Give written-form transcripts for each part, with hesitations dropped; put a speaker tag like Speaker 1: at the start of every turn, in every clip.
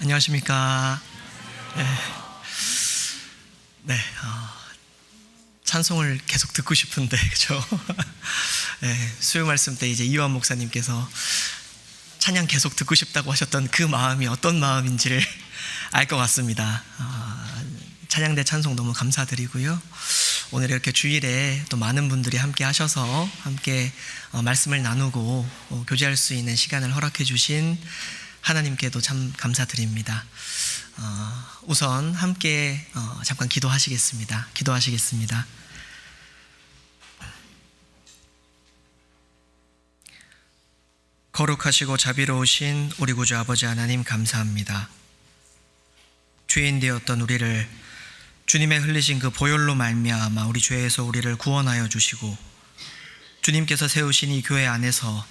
Speaker 1: 안녕하십니까. 네, 찬송을 계속 듣고 싶은데, 그죠? 네, 수요 말씀 때 이제 이완 목사님께서 찬양 계속 듣고 싶다고 하셨던 그 마음이 어떤 마음인지를 알 것 같습니다. 찬양대 찬송 너무 감사드리고요. 오늘 이렇게 주일에 또 많은 분들이 함께 하셔서 함께 말씀을 나누고 교제할 수 있는 시간을 허락해 주신 하나님께도 참 감사드립니다. 우선 함께 잠깐 기도하시겠습니다. 거룩하시고 자비로우신 우리 구주 아버지 하나님 감사합니다. 죄인 되었던 우리를 주님의 흘리신 그 보혈로 말미암아 우리 죄에서 우리를 구원하여 주시고 주님께서 세우신 이 교회 안에서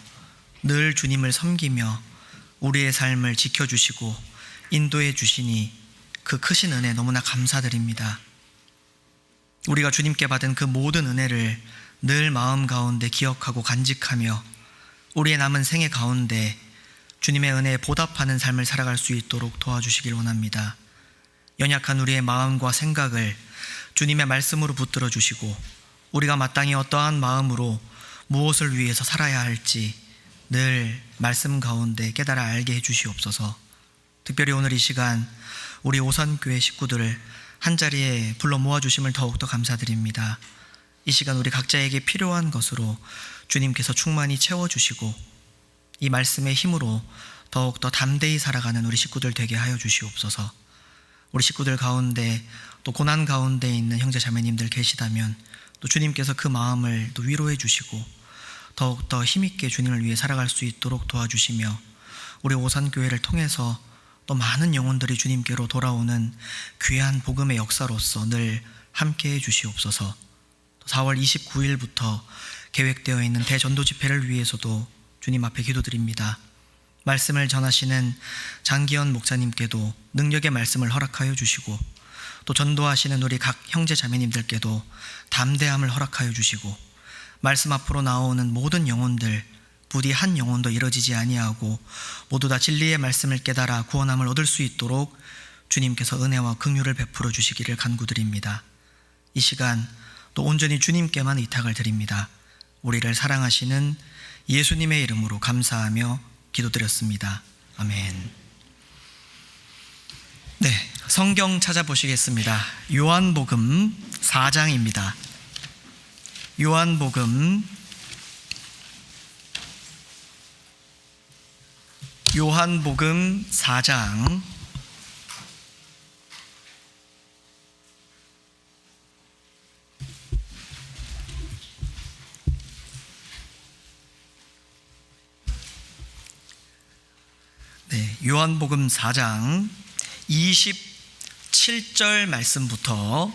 Speaker 1: 늘 주님을 섬기며 우리의 삶을 지켜주시고 인도해 주시니 그 크신 은혜 너무나 감사드립니다. 우리가 주님께 받은 그 모든 은혜를 늘 마음 가운데 기억하고 간직하며 우리의 남은 생애 가운데 주님의 은혜에 보답하는 삶을 살아갈 수 있도록 도와주시길 원합니다. 연약한 우리의 마음과 생각을 주님의 말씀으로 붙들어 주시고 우리가 마땅히 어떠한 마음으로 무엇을 위해서 살아야 할지 늘 말씀 가운데 깨달아 알게 해주시옵소서. 특별히 오늘 이 시간 우리 오산교회 식구들을 한자리에 불러 모아주심을 더욱더 감사드립니다. 이 시간 우리 각자에게 필요한 것으로 주님께서 충만히 채워주시고 이 말씀의 힘으로 더욱더 담대히 살아가는 우리 식구들 되게 하여 주시옵소서. 우리 식구들 가운데 또 고난 가운데 있는 형제 자매님들 계시다면 또 주님께서 그 마음을 또 위로해 주시고 더욱더 힘있게 주님을 위해 살아갈 수 있도록 도와주시며 우리 오산교회를 통해서 또 많은 영혼들이 주님께로 돌아오는 귀한 복음의 역사로서 늘 함께해 주시옵소서. 4월 29일부터 계획되어 있는 대전도 집회를 위해서도 주님 앞에 기도드립니다. 말씀을 전하시는 장기현 목사님께도 능력의 말씀을 허락하여 주시고 또 전도하시는 우리 각 형제 자매님들께도 담대함을 허락하여 주시고 말씀 앞으로 나오는 모든 영혼들 부디 한 영혼도 이뤄지지 아니하고 모두 다 진리의 말씀을 깨달아 구원함을 얻을 수 있도록 주님께서 은혜와 긍휼을 베풀어 주시기를 간구드립니다. 이 시간 또 온전히 주님께만 의탁을 드립니다. 우리를 사랑하시는 예수님의 이름으로 감사하며 기도드렸습니다. 아멘. 네, 성경 찾아보시겠습니다. 요한복음 4장입니다. 요한복음 4장 요한복음 4장 27절 말씀부터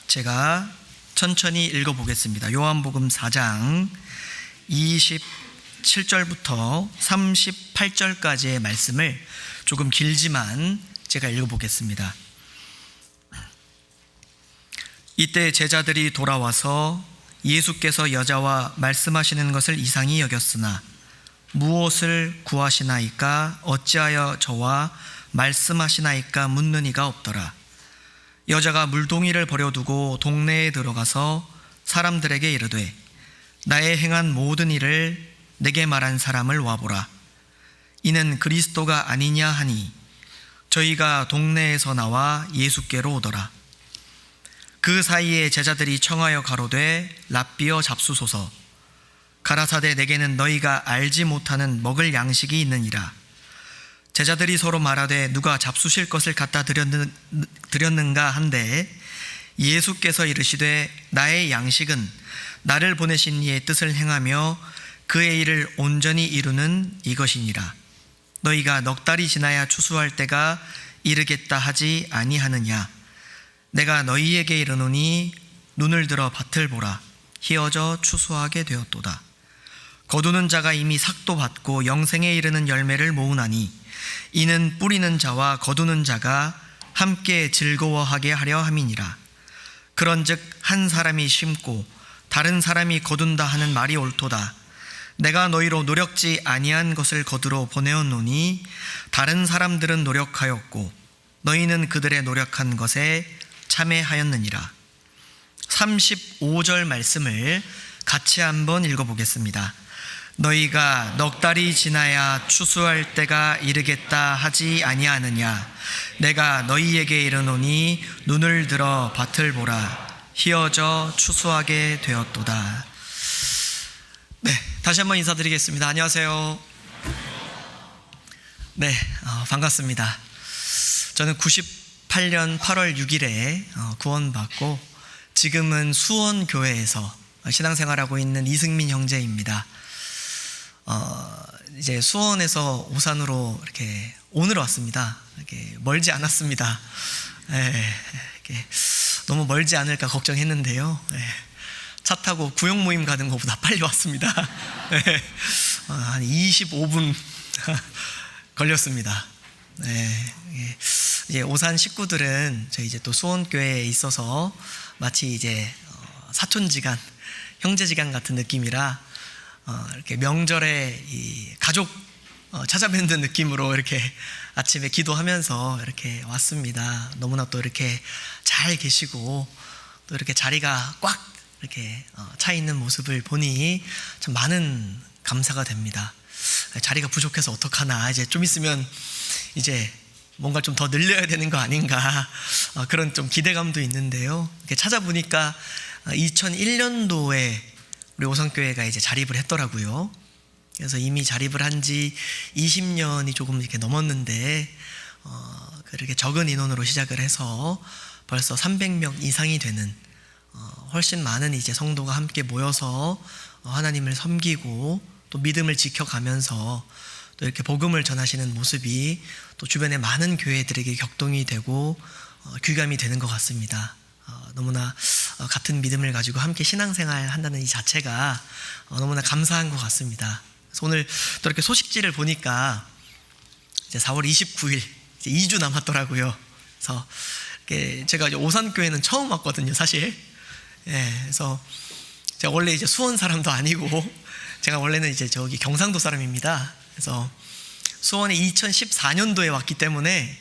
Speaker 1: 제가 천천히 읽어보겠습니다. 요한복음 4장 27절부터 38절까지의 말씀을 조금 길지만 제가 읽어보겠습니다. 이때 제자들이 돌아와서 예수께서 여자와 말씀하시는 것을 이상히 여겼으나 무엇을 구하시나이까 어찌하여 저와 말씀하시나이까 묻는 이가 없더라. 여자가 물동이를 버려두고 동네에 들어가서 사람들에게 이르되 나의 행한 모든 일을 내게 말한 사람을 와보라. 이는 그리스도가 아니냐 하니 저희가 동네에서 나와 예수께로 오더라. 그 사이에 제자들이 청하여 가로되 랍비어 잡수소서. 가라사대 내게는 너희가 알지 못하는 먹을 양식이 있느니라. 제자들이 서로 말하되 누가 잡수실 것을 갖다 드렸는가 한데 예수께서 이르시되 나의 양식은 나를 보내신 이의 뜻을 행하며 그의 일을 온전히 이루는 이것이니라. 너희가 넉 달이 지나야 추수할 때가 이르겠다 하지 아니하느냐. 내가 너희에게 이르노니 눈을 들어 밭을 보라. 희어져 추수하게 되었도다. 거두는 자가 이미 삭도 받고 영생에 이르는 열매를 모으나니 이는 뿌리는 자와 거두는 자가 함께 즐거워하게 하려 함이니라. 그런즉 한 사람이 심고 다른 사람이 거둔다 하는 말이 옳도다. 내가 너희로 노력지 아니한 것을 거두러 보내었노니 다른 사람들은 노력하였고 너희는 그들의 노력한 것에 참회하였느니라. 35절 말씀을 같이 한번 읽어보겠습니다. 너희가 넉 달이 지나야 추수할 때가 이르겠다 하지 아니하느냐. 내가 너희에게 이르노니 눈을 들어 밭을 보라. 희어져 추수하게 되었도다. 네, 다시 한번 인사드리겠습니다. 안녕하세요. 네, 반갑습니다. 저는 98년 8월 6일에 구원받고 지금은 수원교회에서 신앙생활하고 있는 이승민 형제입니다. 이제 수원에서 오산으로 이렇게 오늘 왔습니다. 이렇게 멀지 않았습니다. 이렇게 너무 멀지 않을까 걱정했는데요. 차 타고 구역 모임 가는 것보다 빨리 왔습니다. 한 25분 걸렸습니다. 이제 오산 식구들은 저희 이제 또 수원교회에 있어서 마치 이제 사촌지간, 형제지간 같은 느낌이라 이렇게 명절에 이 가족 찾아뵙는 느낌으로 이렇게 아침에 기도하면서 이렇게 왔습니다. 너무나 또 이렇게 잘 계시고 또 이렇게 자리가 꽉 이렇게 차 있는 모습을 보니 참 많은 감사가 됩니다. 자리가 부족해서 어떡하나, 이제 좀 있으면 이제 뭔가 좀 더 늘려야 되는 거 아닌가, 그런 좀 기대감도 있는데요. 이렇게 찾아보니까 2001년도에 우리 오성교회가 이제 자립을 했더라고요. 그래서 이미 자립을 한 지 20년이 조금 이렇게 넘었는데 그렇게 적은 인원으로 시작을 해서 벌써 300명 이상이 되는 훨씬 많은 이제 성도가 함께 모여서 하나님을 섬기고 또 믿음을 지켜가면서 또 이렇게 복음을 전하시는 모습이 또 주변의 많은 교회들에게 격동이 되고 귀감이 되는 것 같습니다. 너무나 같은 믿음을 가지고 함께 신앙생활 한다는 이 자체가 너무나 감사한 것 같습니다. 그래서 오늘 또 이렇게 소식지를 보니까 이제 4월 29일 이제 2주 남았더라고요. 그래서 제가 이제 오산교회는 처음 왔거든요, 사실. 그래서 제가 원래 이제 수원 사람도 아니고 제가 원래는 이제 저기 경상도 사람입니다. 그래서 수원에 2014년도에 왔기 때문에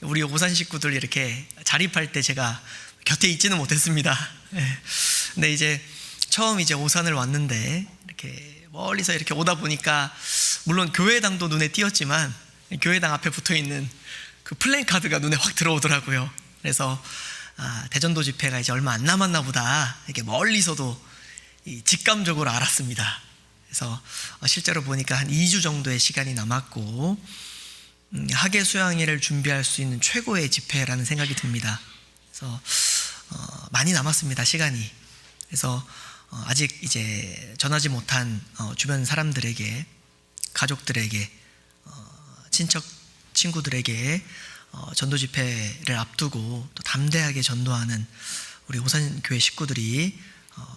Speaker 1: 우리 오산 식구들 이렇게 자립할 때 제가 곁에 있지는 못했습니다. 근데 이제 처음 이제 오산을 왔는데 이렇게 멀리서 이렇게 오다 보니까 물론 교회당도 눈에 띄었지만 교회당 앞에 붙어 있는 그 플랜카드가 눈에 확 들어오더라고요. 그래서 대전도 집회가 이제 얼마 안 남았나 보다 이렇게 멀리서도 직감적으로 알았습니다. 그래서 실제로 보니까 한 2주 정도의 시간이 남았고 학예 수양회를 준비할 수 있는 최고의 집회라는 생각이 듭니다. 그래서 많이 남았습니다, 시간이. 그래서 아직 이제 전하지 못한 주변 사람들에게, 가족들에게, 친척 친구들에게 전도 집회를 앞두고 또 담대하게 전도하는 우리 오산교회 식구들이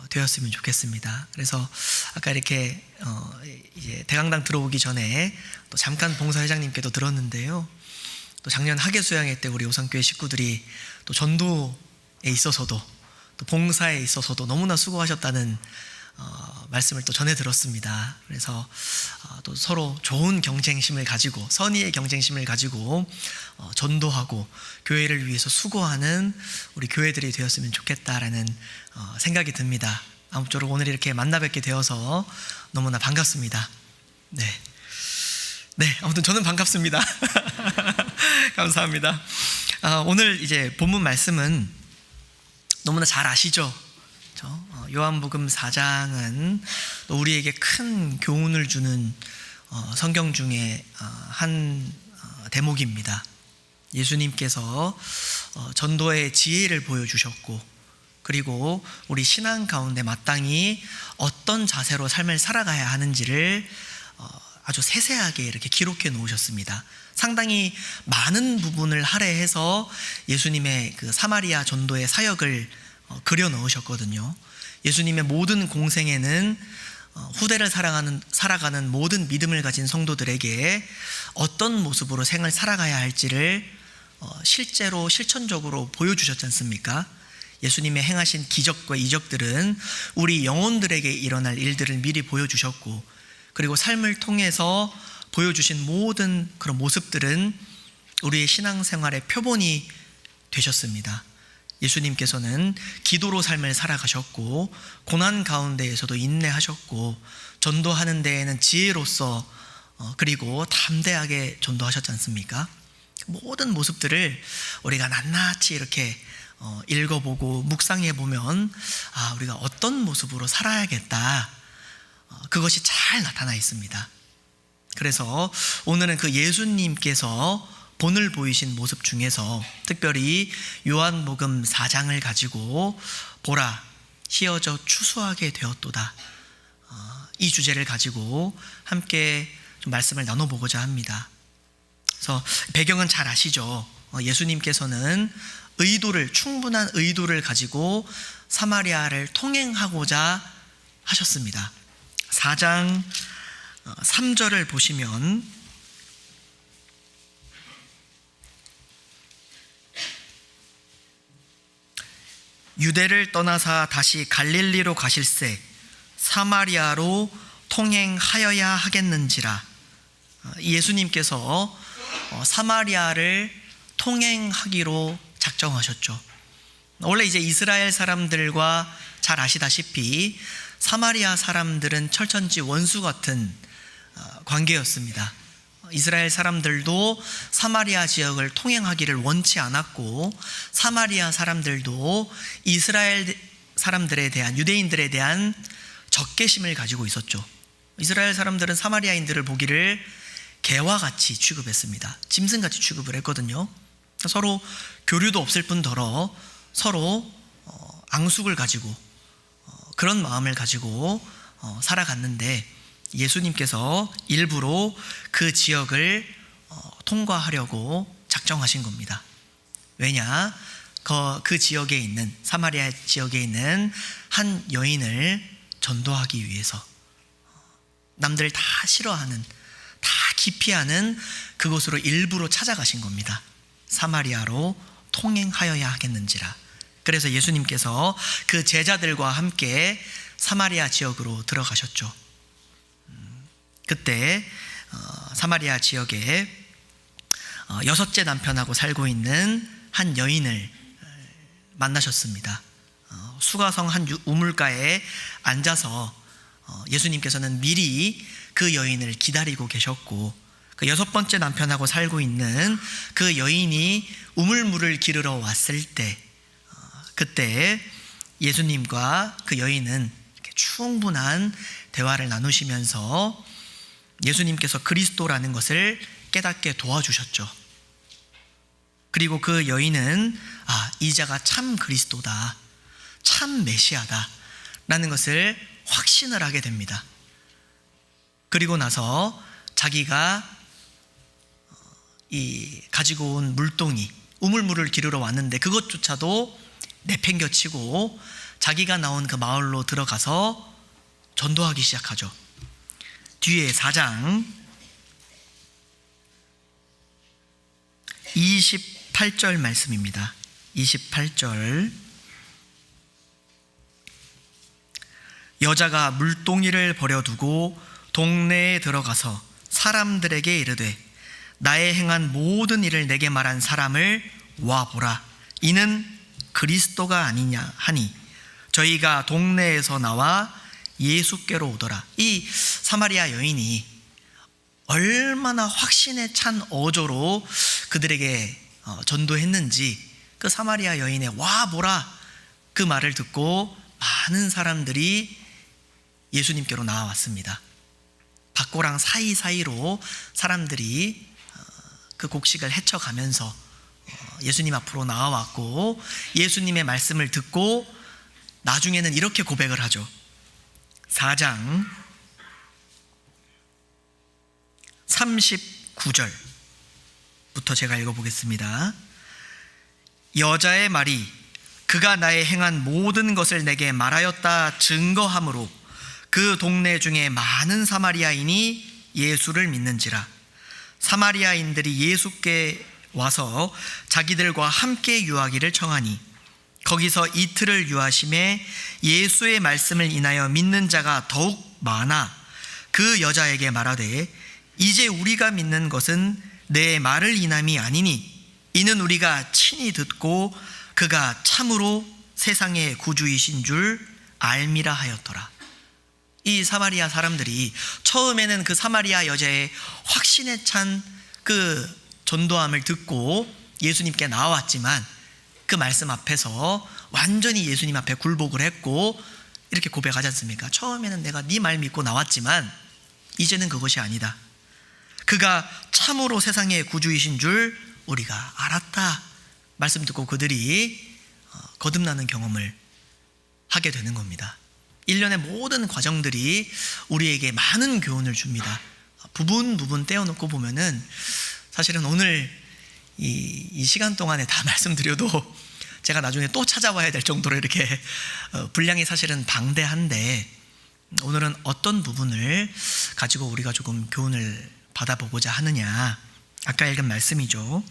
Speaker 1: 되었으면 좋겠습니다. 그래서 아까 이렇게 이제 대강당 들어오기 전에 또 잠깐 봉사회장님께도 들었는데요. 또 작년 학예수양회 때 우리 오산교회 식구들이 또 전도에 있어서도 또 봉사에 있어서도 너무나 수고하셨다는 말씀을 또 전해 들었습니다. 그래서 또 서로 좋은 경쟁심을 가지고, 선의의 경쟁심을 가지고 전도하고 교회를 위해서 수고하는 우리 교회들이 되었으면 좋겠다라는 생각이 듭니다. 아무쪼록 오늘 이렇게 만나 뵙게 되어서 너무나 반갑습니다. 네, 아무튼 저는 반갑습니다. 감사합니다. 오늘 이제 본문 말씀은 너무나 잘 아시죠? 요한복음 4장은 우리에게 큰 교훈을 주는 성경 중에 한 대목입니다. 예수님께서 전도의 지혜를 보여주셨고, 그리고 우리 신앙 가운데 마땅히 어떤 자세로 삶을 살아가야 하는지를 아주 세세하게 이렇게 기록해 놓으셨습니다. 상당히 많은 부분을 할애해서 예수님의 그 사마리아 전도의 사역을 그려 넣으셨거든요. 예수님의 모든 공생에는 후대를 살아가는 모든 믿음을 가진 성도들에게 어떤 모습으로 생을 살아가야 할지를 실제로 실천적으로 보여주셨지 않습니까? 예수님의 행하신 기적과 이적들은 우리 영혼들에게 일어날 일들을 미리 보여주셨고, 그리고 삶을 통해서 보여주신 모든 그런 모습들은 우리의 신앙생활의 표본이 되셨습니다. 예수님께서는 기도로 삶을 살아가셨고, 고난 가운데에서도 인내하셨고, 전도하는 데에는 지혜로서 그리고 담대하게 전도하셨지 않습니까? 모든 모습들을 우리가 낱낱이 이렇게 읽어보고 묵상해보면 우리가 어떤 모습으로 살아야겠다, 그것이 잘 나타나 있습니다. 그래서 오늘은 그 예수님께서 본을 보이신 모습 중에서 특별히 요한복음 4장을 가지고 보라 휘어져 추수하게 되었도다, 이 주제를 가지고 함께 좀 말씀을 나눠보고자 합니다. 그래서 배경은 잘 아시죠? 예수님께서는 충분한 의도를 가지고 사마리아를 통행하고자 하셨습니다. 4장 3절을 보시면 유대를 떠나사 다시 갈릴리로 가실새 사마리아로 통행하여야 하겠는지라. 예수님께서 사마리아를 통행하기로 작정하셨죠. 원래 이제 이스라엘 사람들과 잘 아시다시피 사마리아 사람들은 철천지 원수 같은 관계였습니다. 이스라엘 사람들도 사마리아 지역을 통행하기를 원치 않았고, 사마리아 사람들도 이스라엘 사람들에 대한, 유대인들에 대한 적개심을 가지고 있었죠. 이스라엘 사람들은 사마리아인들을 보기를 개와 같이 취급했습니다. 짐승같이 취급을 했거든요. 서로 교류도 없을 뿐더러 서로 앙숙을 가지고 그런 마음을 가지고 살아갔는데, 예수님께서 일부러 그 지역을 통과하려고 작정하신 겁니다. 왜냐? 그 지역에 있는, 사마리아 지역에 있는 한 여인을 전도하기 위해서, 남들 다 싫어하는, 다 기피하는 그곳으로 일부러 찾아가신 겁니다. 사마리아로 통행하여야 하겠는지라. 그래서 예수님께서 그 제자들과 함께 사마리아 지역으로 들어가셨죠. 그때 사마리아 지역에 6째 남편하고 살고 있는 한 여인을 만나셨습니다. 수가성 한 우물가에 앉아서 예수님께서는 미리 그 여인을 기다리고 계셨고, 그 6번째 남편하고 살고 있는 그 여인이 우물물을 기르러 왔을 때, 그때 예수님과 그 여인은 충분한 대화를 나누시면서 예수님께서 그리스도라는 것을 깨닫게 도와주셨죠. 그리고 그 여인은 이자가 참 그리스도다, 참 메시아다 라는 것을 확신을 하게 됩니다. 그리고 나서 자기가 가지고 온 물동이, 우물물을 기르러 왔는데 그것조차도 내팽겨치고 자기가 나온 그 마을로 들어가서 전도하기 시작하죠. 뒤에 4장 28절 말씀입니다. 28절. 여자가 물동이를 버려두고 동네에 들어가서 사람들에게 이르되 나의 행한 모든 일을 내게 말한 사람을 와보라, 이는 그리스도가 아니냐 하니 저희가 동네에서 나와 예수께로 오더라. 이 사마리아 여인이 얼마나 확신에 찬 어조로 그들에게 전도했는지, 그 사마리아 여인의 와보라 그 말을 듣고 많은 사람들이 예수님께로 나와왔습니다. 밭고랑 사이사이로 사람들이 그 곡식을 헤쳐가면서 예수님 앞으로 나와왔고, 예수님의 말씀을 듣고 나중에는 이렇게 고백을 하죠. 4장 39절부터 제가 읽어보겠습니다. 여자의 말이 그가 나의 행한 모든 것을 내게 말하였다 증거함으로 그 동네 중에 많은 사마리아인이 예수를 믿는지라. 사마리아인들이 예수께 와서 자기들과 함께 유하기를 청하니 거기서 이틀을 유하심에 예수의 말씀을 인하여 믿는 자가 더욱 많아 그 여자에게 말하되 이제 우리가 믿는 것은 내 말을 인함이 아니니 이는 우리가 친히 듣고 그가 참으로 세상의 구주이신 줄 알미라 하였더라. 이 사마리아 사람들이 처음에는 그 사마리아 여자의 확신에 찬 그 전도함을 듣고 예수님께 나왔지만 그 말씀 앞에서 완전히 예수님 앞에 굴복을 했고 이렇게 고백하지 않습니까? 처음에는 내가 네 말 믿고 나왔지만 이제는 그것이 아니다. 그가 참으로 세상의 구주이신 줄 우리가 알았다. 말씀 듣고 그들이 거듭나는 경험을 하게 되는 겁니다. 일련의 모든 과정들이 우리에게 많은 교훈을 줍니다. 부분 떼어놓고 보면은 사실은 오늘 이 시간 동안에 다 말씀드려도 제가 나중에 또 찾아와야 될 정도로 이렇게 분량이 사실은 방대한데 오늘은 어떤 부분을 가지고 우리가 조금 교훈을 받아보고자 하느냐. 아까 읽은 말씀이죠.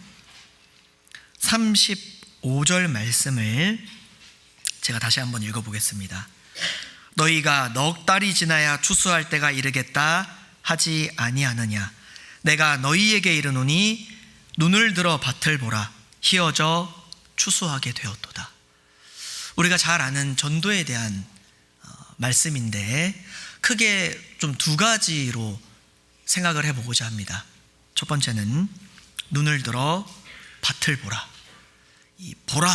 Speaker 1: 35절 말씀을 제가 다시 한번 읽어보겠습니다. 너희가 넉 달이 지나야 추수할 때가 이르겠다 하지 아니하느냐. 내가 너희에게 이르노니 눈을 들어 밭을 보라. 희어져 추수하게 되었도다. 우리가 잘 아는 전도에 대한 말씀인데 크게 좀 두 가지로 생각을 해보고자 합니다. 첫 번째는 눈을 들어 밭을 보라. 이 보라,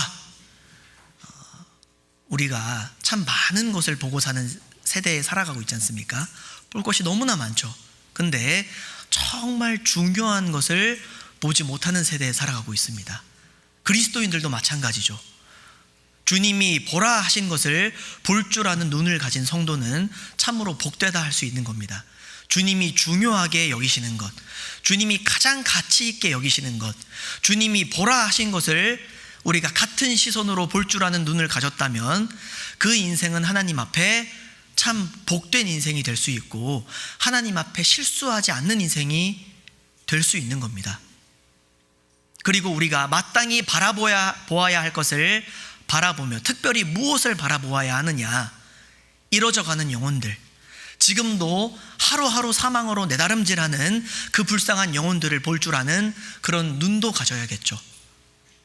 Speaker 1: 우리가 참 많은 것을 보고 사는 세대에 살아가고 있지 않습니까? 볼 것이 너무나 많죠. 근데 정말 중요한 것을 보지 못하는 세대에 살아가고 있습니다. 그리스도인들도 마찬가지죠. 주님이 보라 하신 것을 볼 줄 아는 눈을 가진 성도는 참으로 복되다 할 수 있는 겁니다. 주님이 중요하게 여기시는 것, 주님이 가장 가치 있게 여기시는 것, 주님이 보라 하신 것을 우리가 같은 시선으로 볼 줄 아는 눈을 가졌다면 그 인생은 하나님 앞에 참 복된 인생이 될 수 있고 하나님 앞에 실수하지 않는 인생이 될 수 있는 겁니다. 그리고 우리가 마땅히 바라보아야 할 것을 바라보며 특별히 무엇을 바라보아야 하느냐, 이뤄져가는 영혼들, 지금도 하루하루 사망으로 내다름질하는 그 불쌍한 영혼들을 볼 줄 아는 그런 눈도 가져야겠죠.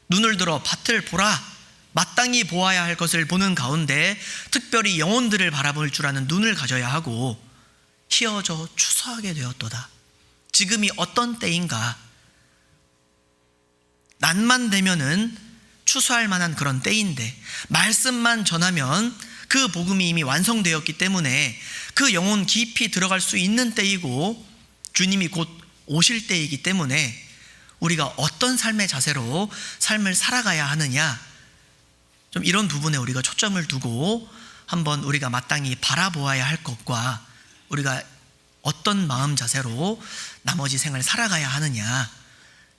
Speaker 1: 눈을 들어 밭을 보라. 마땅히 보아야 할 것을 보는 가운데 특별히 영혼들을 바라볼 줄 아는 눈을 가져야 하고 희어져 추수하게 되었도다. 지금이 어떤 때인가? 낮만 되면은 추수할 만한 그런 때인데 말씀만 전하면 그 복음이 이미 완성되었기 때문에 그 영혼 깊이 들어갈 수 있는 때이고 주님이 곧 오실 때이기 때문에 우리가 어떤 삶의 자세로 삶을 살아가야 하느냐, 좀 이런 부분에 우리가 초점을 두고 한번 우리가 마땅히 바라보아야 할 것과 우리가 어떤 마음 자세로 나머지 생을 살아가야 하느냐,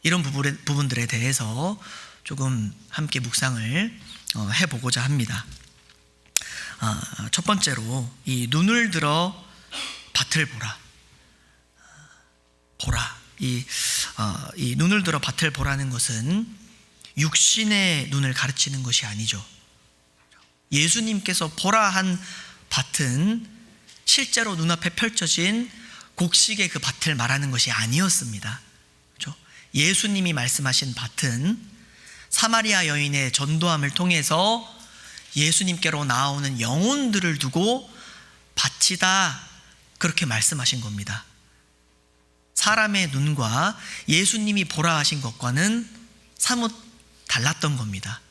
Speaker 1: 이런 부분들에 대해서 조금 함께 묵상을 해보고자 합니다. 첫 번째로 이 눈을 들어 밭을 보라. 이 눈을 들어 밭을 보라는 것은 육신의 눈을 가르치는 것이 아니죠. 예수님께서 보라 한 밭은 실제로 눈앞에 펼쳐진 곡식의 그 밭을 말하는 것이 아니었습니다. 그렇죠? 예수님이 말씀하신 밭은 사마리아 여인의 전도함을 통해서 예수님께로 나오는 영혼들을 두고 밭이다, 그렇게 말씀하신 겁니다. 사람의 눈과 예수님이 보라 하신 것과는 사뭇 달랐던 겁니다.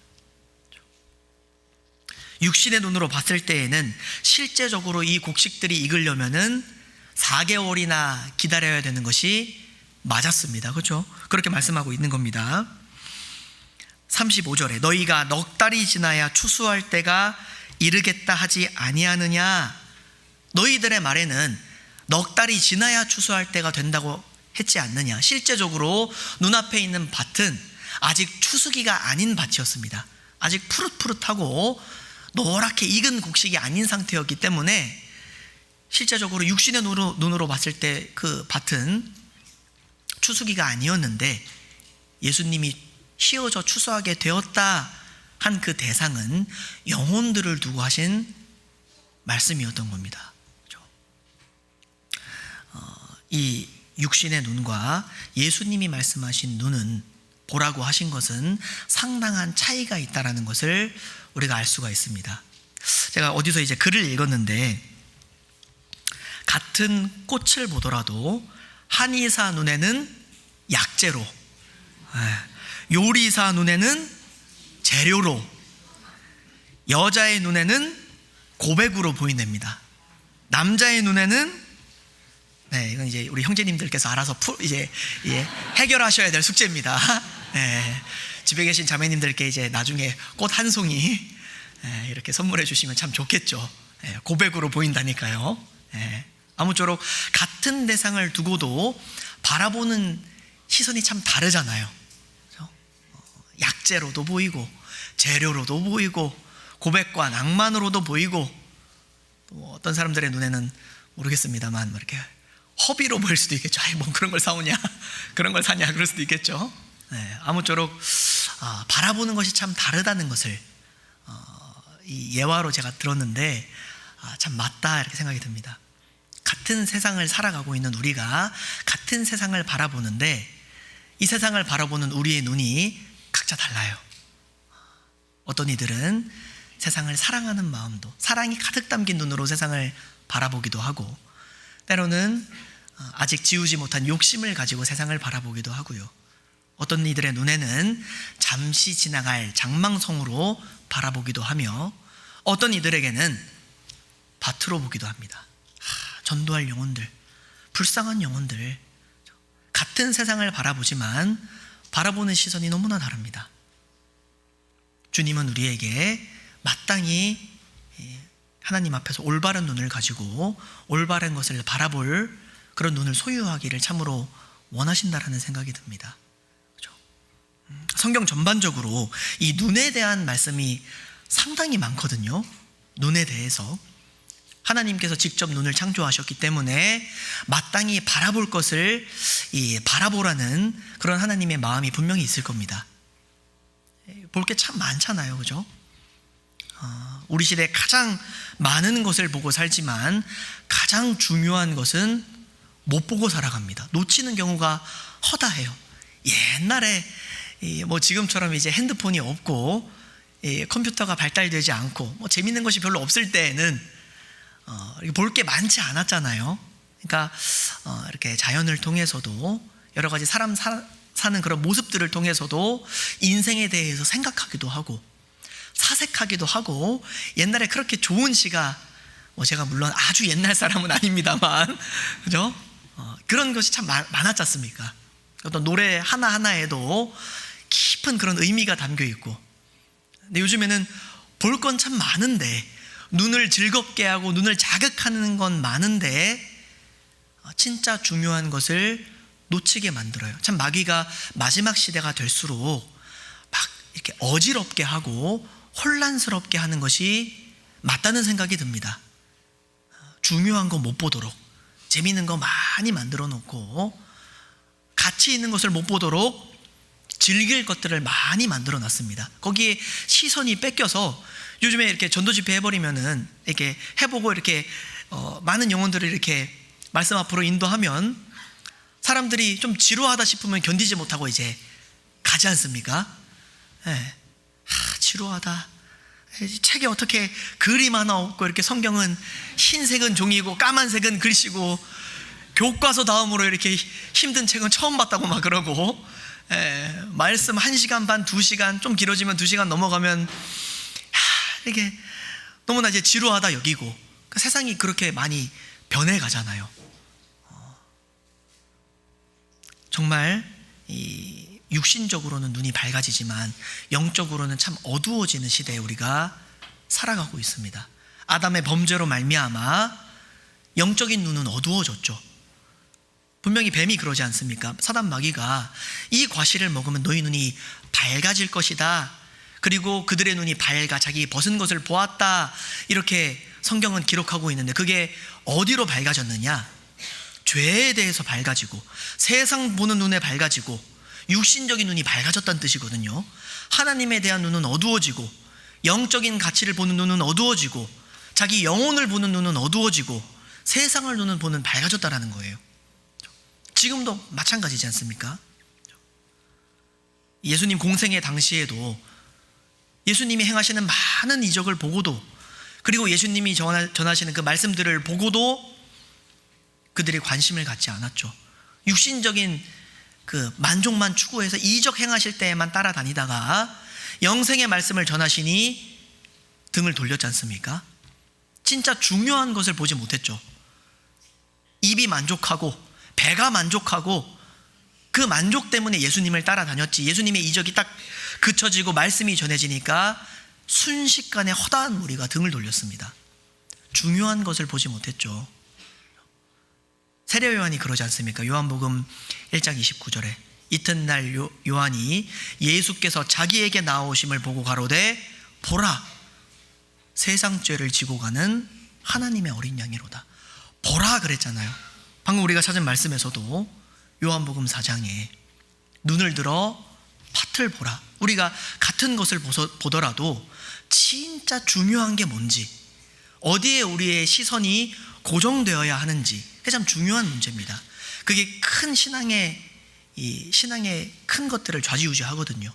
Speaker 1: 육신의 눈으로 봤을 때에는 실제적으로 이 곡식들이 익으려면은 4개월이나 기다려야 되는 것이 맞았습니다. 그렇죠? 그렇게 말씀하고 있는 겁니다. 35절에 너희가 넉 달이 지나야 추수할 때가 이르겠다 하지 아니하느냐. 너희들의 말에는 넉 달이 지나야 추수할 때가 된다고 했지 않느냐. 실제적으로 눈앞에 있는 밭은 아직 추수기가 아닌 밭이었습니다. 아직 푸릇푸릇하고 노랗게 익은 곡식이 아닌 상태였기 때문에 실제적으로 육신의 눈으로 봤을 때 그 밭은 추수기가 아니었는데 예수님이 희어져 추수하게 되었다 한 그 대상은 영혼들을 두고 하신 말씀이었던 겁니다. 이 육신의 눈과 예수님이 말씀하신 눈은, 보라고 하신 것은 상당한 차이가 있다라는 것을 우리가 알 수가 있습니다. 제가 어디서 이제 글을 읽었는데, 같은 꽃을 보더라도 한의사 눈에는 약재로, 요리사 눈에는 재료로, 여자의 눈에는 고백으로 보인답니다. 남자의 눈에는, 이건 이제 우리 형제님들께서 알아서 이제 해결하셔야 될 숙제입니다. 집에 계신 자매님들께 이제 나중에 꽃 한 송이 이렇게 선물해 주시면 참 좋겠죠. 고백으로 보인다니까요. 아무쪼록 같은 대상을 두고도 바라보는 시선이 참 다르잖아요. 그렇죠? 약재로도 보이고, 재료로도 보이고, 고백과 낭만으로도 보이고, 또 어떤 사람들의 눈에는 모르겠습니다만 이렇게 허비로 보일 수도 있겠죠. 뭐 그런 걸 사오냐, 그런 걸 사냐, 그럴 수도 있겠죠. 아무쪼록 바라보는 것이 참 다르다는 것을 이 예화로 제가 들었는데 참 맞다 이렇게 생각이 듭니다. 같은 세상을 살아가고 있는 우리가 같은 세상을 바라보는데, 이 세상을 바라보는 우리의 눈이 각자 달라요. 어떤 이들은 세상을 사랑하는 마음도, 사랑이 가득 담긴 눈으로 세상을 바라보기도 하고, 때로는 아직 지우지 못한 욕심을 가지고 세상을 바라보기도 하고요. 어떤 이들의 눈에는 잠시 지나갈 장망성으로 바라보기도 하며, 어떤 이들에게는 밭으로 보기도 합니다. 전도할 영혼들, 불쌍한 영혼들, 같은 세상을 바라보지만 바라보는 시선이 너무나 다릅니다. 주님은 우리에게 마땅히 하나님 앞에서 올바른 눈을 가지고 올바른 것을 바라볼 그런 눈을 소유하기를 참으로 원하신다라는 생각이 듭니다. 그렇죠? 성경 전반적으로 이 눈에 대한 말씀이 상당히 많거든요. 눈에 대해서 하나님께서 직접 눈을 창조하셨기 때문에 마땅히 바라볼 것을 바라보라는 그런 하나님의 마음이 분명히 있을 겁니다. 볼 게 참 많잖아요, 그죠? 우리 시대에 가장 많은 것을 보고 살지만 가장 중요한 것은 못 보고 살아갑니다. 놓치는 경우가 허다해요. 옛날에 뭐 지금처럼 이제 핸드폰이 없고 컴퓨터가 발달되지 않고 뭐 재밌는 것이 별로 없을 때에는 볼 게 많지 않았잖아요. 그러니까 이렇게 자연을 통해서도 여러 가지 사람 사는 그런 모습들을 통해서도 인생에 대해서 생각하기도 하고 사색하기도 하고, 옛날에 그렇게 좋은 시가 제가 물론 아주 옛날 사람은 아닙니다만 그죠? 그런 것이 참 많았지 않습니까? 어떤 노래 하나하나에도 깊은 그런 의미가 담겨 있고. 근데 요즘에는 볼 건 참 많은데, 눈을 즐겁게 하고 눈을 자극하는 건 많은데 진짜 중요한 것을 놓치게 만들어요. 참 마귀가 마지막 시대가 될수록 막 이렇게 어지럽게 하고 혼란스럽게 하는 것이 맞다는 생각이 듭니다. 중요한 거 못 보도록, 재미있는 거 많이 만들어 놓고 가치 있는 것을 못 보도록 즐길 것들을 많이 만들어 놨습니다. 거기에 시선이 뺏겨서 요즘에 이렇게 전도 집회 해버리면은 이렇게 해보고 이렇게 많은 영혼들을 이렇게 말씀 앞으로 인도하면 사람들이 좀 지루하다 싶으면 견디지 못하고 이제 가지 않습니까? 지루하다. 책에 어떻게 그림 하나 없고, 이렇게 성경은 흰색은 종이고 까만색은 글씨고, 교과서 다음으로 이렇게 힘든 책은 처음 봤다고 막 그러고, 말씀 1시간 반, 2시간, 좀 길어지면 2시간 넘어가면 이게 너무나 이제 지루하다 여기고, 세상이 그렇게 많이 변해가잖아요. 정말 이 육신적으로는 눈이 밝아지지만 영적으로는 참 어두워지는 시대에 우리가 살아가고 있습니다. 아담의 범죄로 말미암아 영적인 눈은 어두워졌죠. 분명히 뱀이 그러지 않습니까? 사단 마귀가 이 과실을 먹으면 너희 눈이 밝아질 것이다, 그리고 그들의 눈이 밝아 자기 벗은 것을 보았다, 이렇게 성경은 기록하고 있는데, 그게 어디로 밝아졌느냐? 죄에 대해서 밝아지고 세상 보는 눈에 밝아지고 육신적인 눈이 밝아졌다는 뜻이거든요. 하나님에 대한 눈은 어두워지고 영적인 가치를 보는 눈은 어두워지고 자기 영혼을 보는 눈은 어두워지고 세상을 보는 밝아졌다라는 거예요. 지금도 마찬가지지 않습니까? 예수님 공생의 당시에도 예수님이 행하시는 많은 이적을 보고도, 그리고 예수님이 전하시는 그 말씀들을 보고도 그들이 관심을 갖지 않았죠. 육신적인 그 만족만 추구해서 이적 행하실 때에만 따라다니다가 영생의 말씀을 전하시니 등을 돌렸지 않습니까? 진짜 중요한 것을 보지 못했죠. 입이 만족하고 배가 만족하고 그 만족 때문에 예수님을 따라다녔지, 예수님의 이적이 딱 그쳐지고 말씀이 전해지니까 순식간에 허다한 무리가 등을 돌렸습니다. 중요한 것을 보지 못했죠. 세례 요한이 그러지 않습니까? 요한복음 1장 29절에 이튿날 요한이 예수께서 자기에게 나오심을 보고 가로되 보라, 세상 죄를 지고 가는 하나님의 어린 양이로다. 보라 그랬잖아요. 방금 우리가 찾은 말씀에서도 요한복음 4장에 눈을 들어 밭을 보라. 우리가 같은 것을 보더라도 진짜 중요한 게 뭔지, 어디에 우리의 시선이 고정되어야 하는지, 그게 참 중요한 문제입니다. 그게 큰 신앙의 큰 것들을 좌지우지하거든요.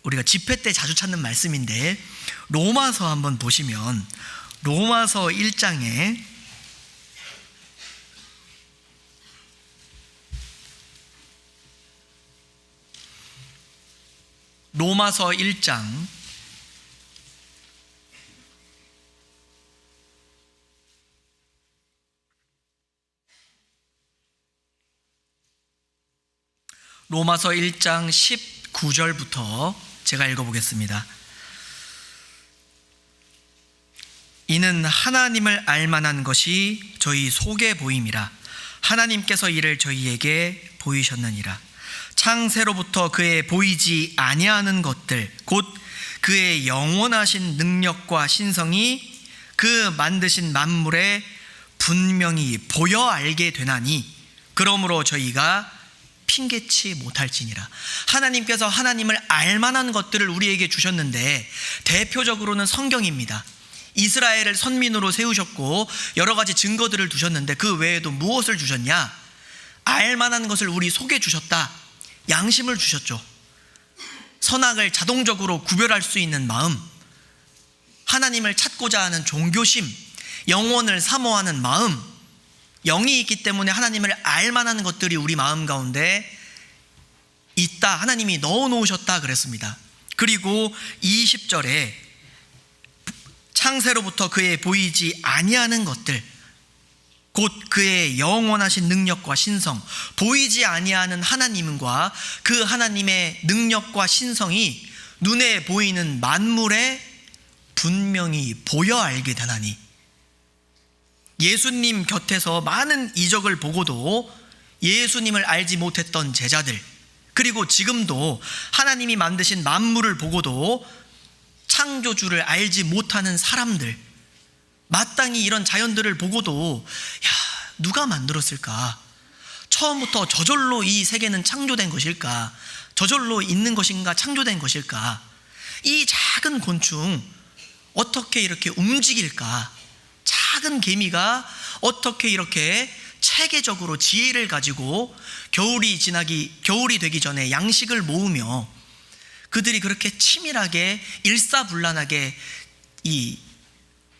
Speaker 1: 우리가 집회 때 자주 찾는 말씀인데, 로마서 한번 보시면 로마서 1장에 로마서 1장 19절부터 제가 읽어보겠습니다. 이는 하나님을 알만한 것이 저희 속에 보임이라. 하나님께서 이를 저희에게 보이셨느니라. 창세로부터 그의 보이지 아니하는 것들, 곧 그의 영원하신 능력과 신성이 그 만드신 만물에 분명히 보여 알게 되나니, 그러므로 저희가 핑계치 못할지니라. 하나님께서 하나님을 알만한 것들을 우리에게 주셨는데, 대표적으로는 성경입니다. 이스라엘을 선민으로 세우셨고 여러 가지 증거들을 두셨는데, 그 외에도 무엇을 주셨냐? 알만한 것을 우리 속에 주셨다. 양심을 주셨죠. 선악을 자동적으로 구별할 수 있는 마음, 하나님을 찾고자 하는 종교심, 영혼을 사모하는 마음, 영이 있기 때문에 하나님을 알만한 것들이 우리 마음 가운데 있다. 하나님이 넣어놓으셨다 그랬습니다. 그리고 20절에 창세로부터 그의 보이지 아니하는 것들, 곧 그의 영원하신 능력과 신성, 보이지 아니하는 하나님과 그 하나님의 능력과 신성이 눈에 보이는 만물에 분명히 보여 알게 되나니. 예수님 곁에서 많은 이적을 보고도 예수님을 알지 못했던 제자들, 그리고 지금도 하나님이 만드신 만물을 보고도 창조주를 알지 못하는 사람들, 마땅히 이런 자연들을 보고도 누가 만들었을까? 처음부터 저절로 이 세계는 창조된 것일까? 저절로 있는 것인가? 창조된 것일까? 이 작은 곤충 어떻게 이렇게 움직일까? 작은 개미가 어떻게 이렇게 체계적으로 지혜를 가지고 겨울이 되기 전에 양식을 모으며 그들이 그렇게 치밀하게 일사불란하게 이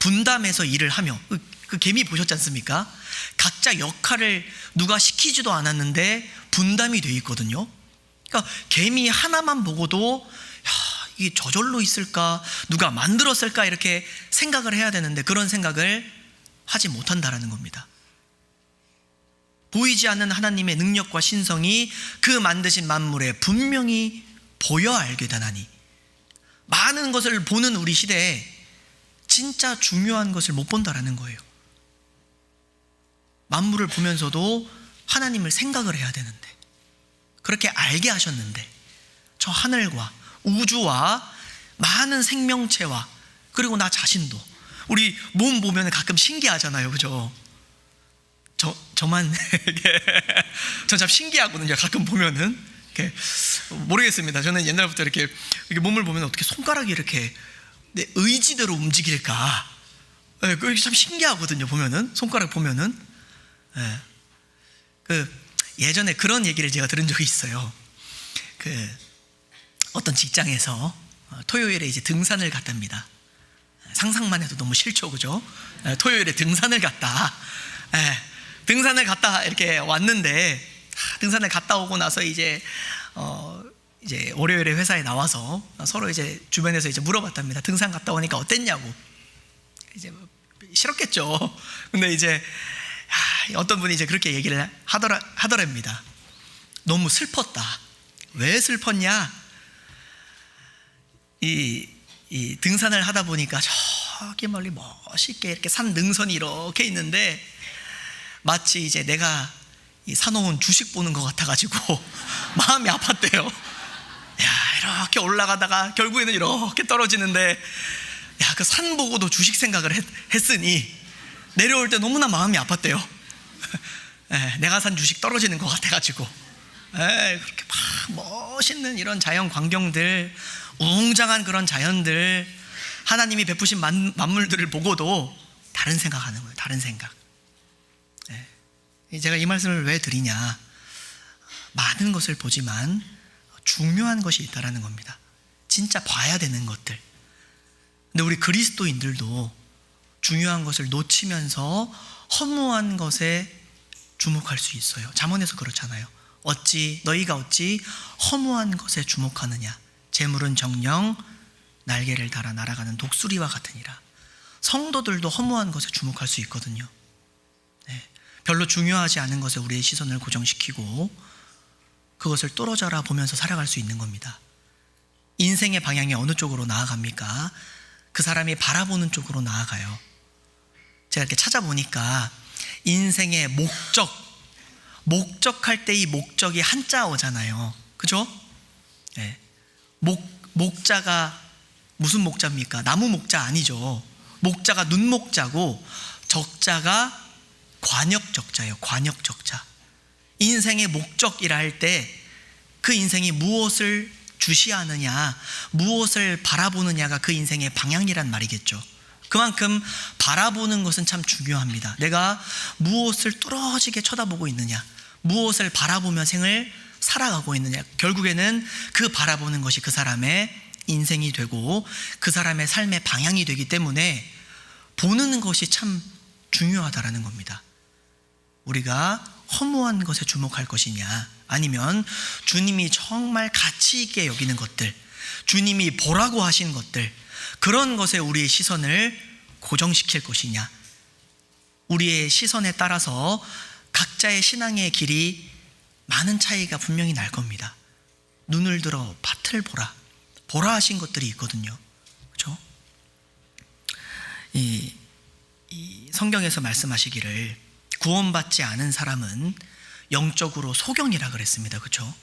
Speaker 1: 분담해서 일을 하며, 그 개미 보셨지 않습니까? 각자 역할을 누가 시키지도 않았는데 분담이 되어 있거든요. 그러니까 개미 하나만 보고도 이게 저절로 있을까? 누가 만들었을까? 이렇게 생각을 해야 되는데 그런 생각을 하지 못한다라는 겁니다. 보이지 않는 하나님의 능력과 신성이 그 만드신 만물에 분명히 보여 알게 되나니. 많은 것을 보는 우리 시대에 진짜 중요한 것을 못 본다라는 거예요. 만물을 보면서도 하나님을 생각을 해야 되는데, 그렇게 알게 하셨는데, 저 하늘과 우주와 많은 생명체와 그리고 나 자신도, 우리 몸 보면 가끔 신기하잖아요, 그죠? 저만 전 참 신기하거든요. 가끔 보면은 이렇게 모르겠습니다. 저는 옛날부터 이렇게 몸을 보면 어떻게 손가락이 이렇게 내 의지대로 움직일까? 그게 참 신기하거든요. 보면은 손가락 보면은 예. 예전에 그런 얘기를 제가 들은 적이 있어요. 어떤 직장에서 토요일에 이제 등산을 갔답니다. 상상만 해도 너무 싫죠, 그죠? 토요일에 등산을 갔다. 등산을 갔다 이렇게 왔는데, 등산을 갔다 오고 나서 이제 월요일에 회사에 나와서 서로 이제 주변에서 이제 물어봤답니다. 등산 갔다 오니까 어땠냐고. 이제 싫었겠죠. 근데 이제 어떤 분이 이제 그렇게 얘기를 하더랍니다. 너무 슬펐다. 왜 슬펐냐? 이 등산을 하다 보니까 저기 멀리 멋있게 이렇게 산 능선이 이렇게 있는데, 마치 이제 내가 사놓은 주식 보는 것 같아가지고 마음이 아팠대요. 야, 이렇게 올라가다가 결국에는 이렇게 떨어지는데, 야, 그 산 보고도 주식 생각을 했으니 내려올 때 너무나 마음이 아팠대요. 내가 산 주식 떨어지는 것 같아가지고. 그렇게 막 멋있는 이런 자연 광경들, 웅장한 그런 자연들, 하나님이 베푸신 만물들을 보고도 다른 생각하는 거예요. 다른 생각. 제가 이 말씀을 왜 드리냐? 많은 것을 보지만 중요한 것이 있다라는 겁니다. 진짜 봐야 되는 것들. 근데 우리 그리스도인들도 중요한 것을 놓치면서 허무한 것에 주목할 수 있어요. 잠언에서 그렇잖아요. 너희가 어찌 허무한 것에 주목하느냐? 재물은 정녕 날개를 달아 날아가는 독수리와 같으니라. 성도들도 허무한 것에 주목할 수 있거든요. 별로 중요하지 않은 것에 우리의 시선을 고정시키고 그것을 떨어져라 보면서 살아갈 수 있는 겁니다. 인생의 방향이 어느 쪽으로 나아갑니까? 그 사람이 바라보는 쪽으로 나아가요. 제가 이렇게 찾아보니까 인생의 목적할 때 이 목적이 한자어잖아요. 그죠? 목자가 무슨 목자입니까? 나무 목자 아니죠. 목자가 눈목자고, 적자가 관역적자예요. 관역적자. 인생의 목적이라 할 때 그 인생이 무엇을 주시하느냐, 무엇을 바라보느냐가 그 인생의 방향이란 말이겠죠. 그만큼 바라보는 것은 참 중요합니다. 내가 무엇을 뚫어지게 쳐다보고 있느냐, 무엇을 바라보며 생을 살아가고 있느냐. 결국에는 그 바라보는 것이 그 사람의 인생이 되고 그 사람의 삶의 방향이 되기 때문에 보는 것이 참 중요하다라는 겁니다. 우리가 허무한 것에 주목할 것이냐, 아니면 주님이 정말 가치 있게 여기는 것들, 주님이 보라고 하신 것들, 그런 것에 우리의 시선을 고정시킬 것이냐. 우리의 시선에 따라서 각자의 신앙의 길이 많은 차이가 분명히 날 겁니다. 눈을 들어 밭을 보라 하신 것들이 있거든요. 그렇죠? 이 성경에서 말씀하시기를 구원받지 않은 사람은 영적으로 소경이라 그랬습니다. 그렇죠?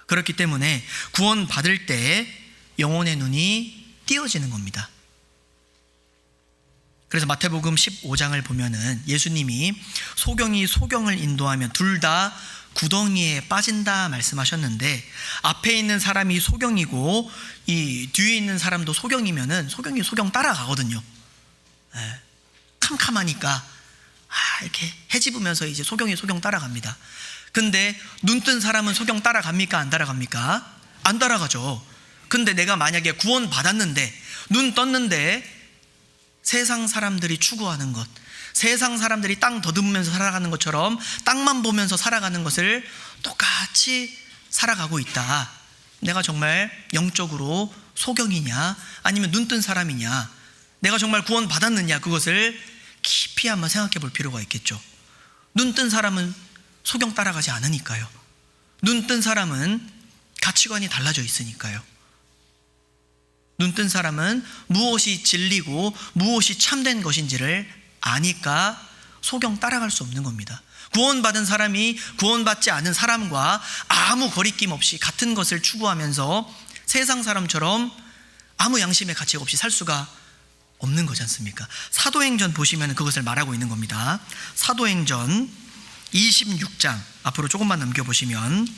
Speaker 1: 그렇기 때문에 구원받을 때 영혼의 눈이 띄어지는 겁니다. 그래서 마태복음 15장을 보면은 예수님이 소경이 소경을 인도하면 둘 다 구덩이에 빠진다 말씀하셨는데, 앞에 있는 사람이 소경이고 이 뒤에 있는 사람도 소경이면은 소경이 소경 따라가거든요. 캄캄하니까 이렇게 해집으면서 이제 소경이 소경 따라갑니다. 근데 눈 뜬 사람은 소경 따라갑니까? 안 따라갑니까? 안 따라가죠. 근데 내가 만약에 구원 받았는데 눈 떴는데 세상 사람들이 추구하는 것, 세상 사람들이 땅 더듬으면서 살아가는 것처럼 땅만 보면서 살아가는 것을 똑같이 살아가고 있다. 내가 정말 영적으로 소경이냐, 아니면 눈 뜬 사람이냐, 내가 정말 구원 받았느냐, 그것을 깊이 한번 생각해 볼 필요가 있겠죠. 눈 뜬 사람은 소경 따라가지 않으니까요. 눈 뜬 사람은 가치관이 달라져 있으니까요. 눈 뜬 사람은 무엇이 진리고 무엇이 참된 것인지를 아니까 소경 따라갈 수 없는 겁니다. 구원받은 사람이 구원받지 않은 사람과 아무 거리낌 없이 같은 것을 추구하면서 세상 사람처럼 아무 양심의 가책 없이 살 수가 없는 거지 않습니까? 사도행전 보시면 그것을 말하고 있는 겁니다. 사도행전 26장 앞으로 조금만 넘겨보시면,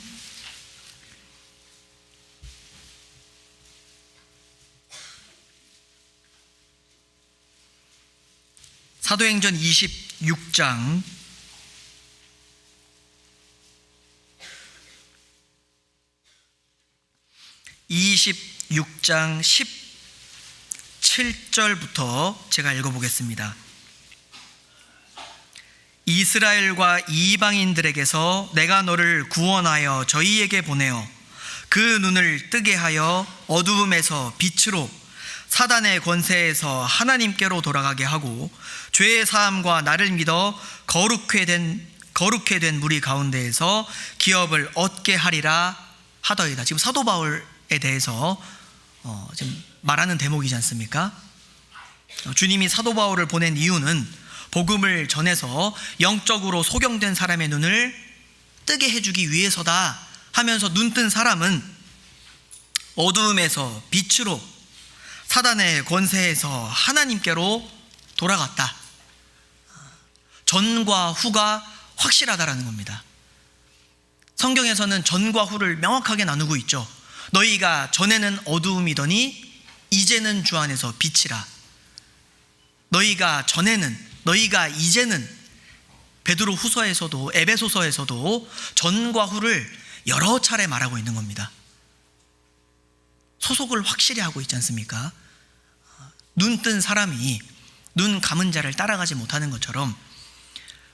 Speaker 1: 사도행전 26장 26장 17절부터 제가 읽어보겠습니다. 이스라엘과 이방인들에게서 내가 너를 구원하여 저희에게 보내어 그 눈을 뜨게 하여 어두움에서 빛으로 사단의 권세에서 하나님께로 돌아가게 하고 죄의 사함과 나를 믿어 거룩해 된 무리 가운데에서 기업을 얻게 하리라 하더이다. 지금 사도 바울에 대해서 지금 말하는 대목이지 않습니까? 주님이 사도 바울을 보낸 이유는 복음을 전해서 영적으로 소경된 사람의 눈을 뜨게 해주기 위해서다 하면서 눈뜬 사람은 어두움에서 빛으로 사단의 권세에서 하나님께로 돌아갔다. 전과 후가 확실하다라는 겁니다. 성경에서는 전과 후를 명확하게 나누고 있죠. 너희가 전에는 어두움이더니 이제는 주 안에서 빛이라. 너희가 이제는 베드로 후서에서도 에베소서에서도 전과 후를 여러 차례 말하고 있는 겁니다. 소속을 확실히 하고 있지 않습니까? 눈뜬 사람이 눈 감은 자를 따라가지 못하는 것처럼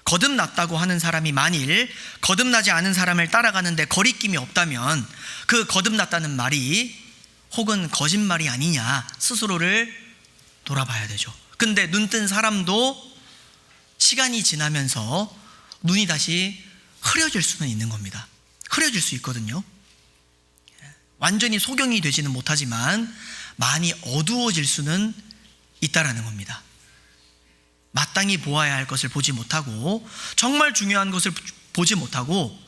Speaker 1: 거듭났다고 하는 사람이 만일 거듭나지 않은 사람을 따라가는데 거리낌이 없다면 그 거듭났다는 말이 혹은 거짓말이 아니냐 스스로를 돌아봐야 되죠. 근데 눈뜬 사람도 시간이 지나면서 눈이 다시 흐려질 수는 있는 겁니다. 흐려질 수 있거든요. 완전히 소경이 되지는 못하지만 많이 어두워질 수는 있다라는 겁니다. 마땅히 보아야 할 것을 보지 못하고 정말 중요한 것을 보지 못하고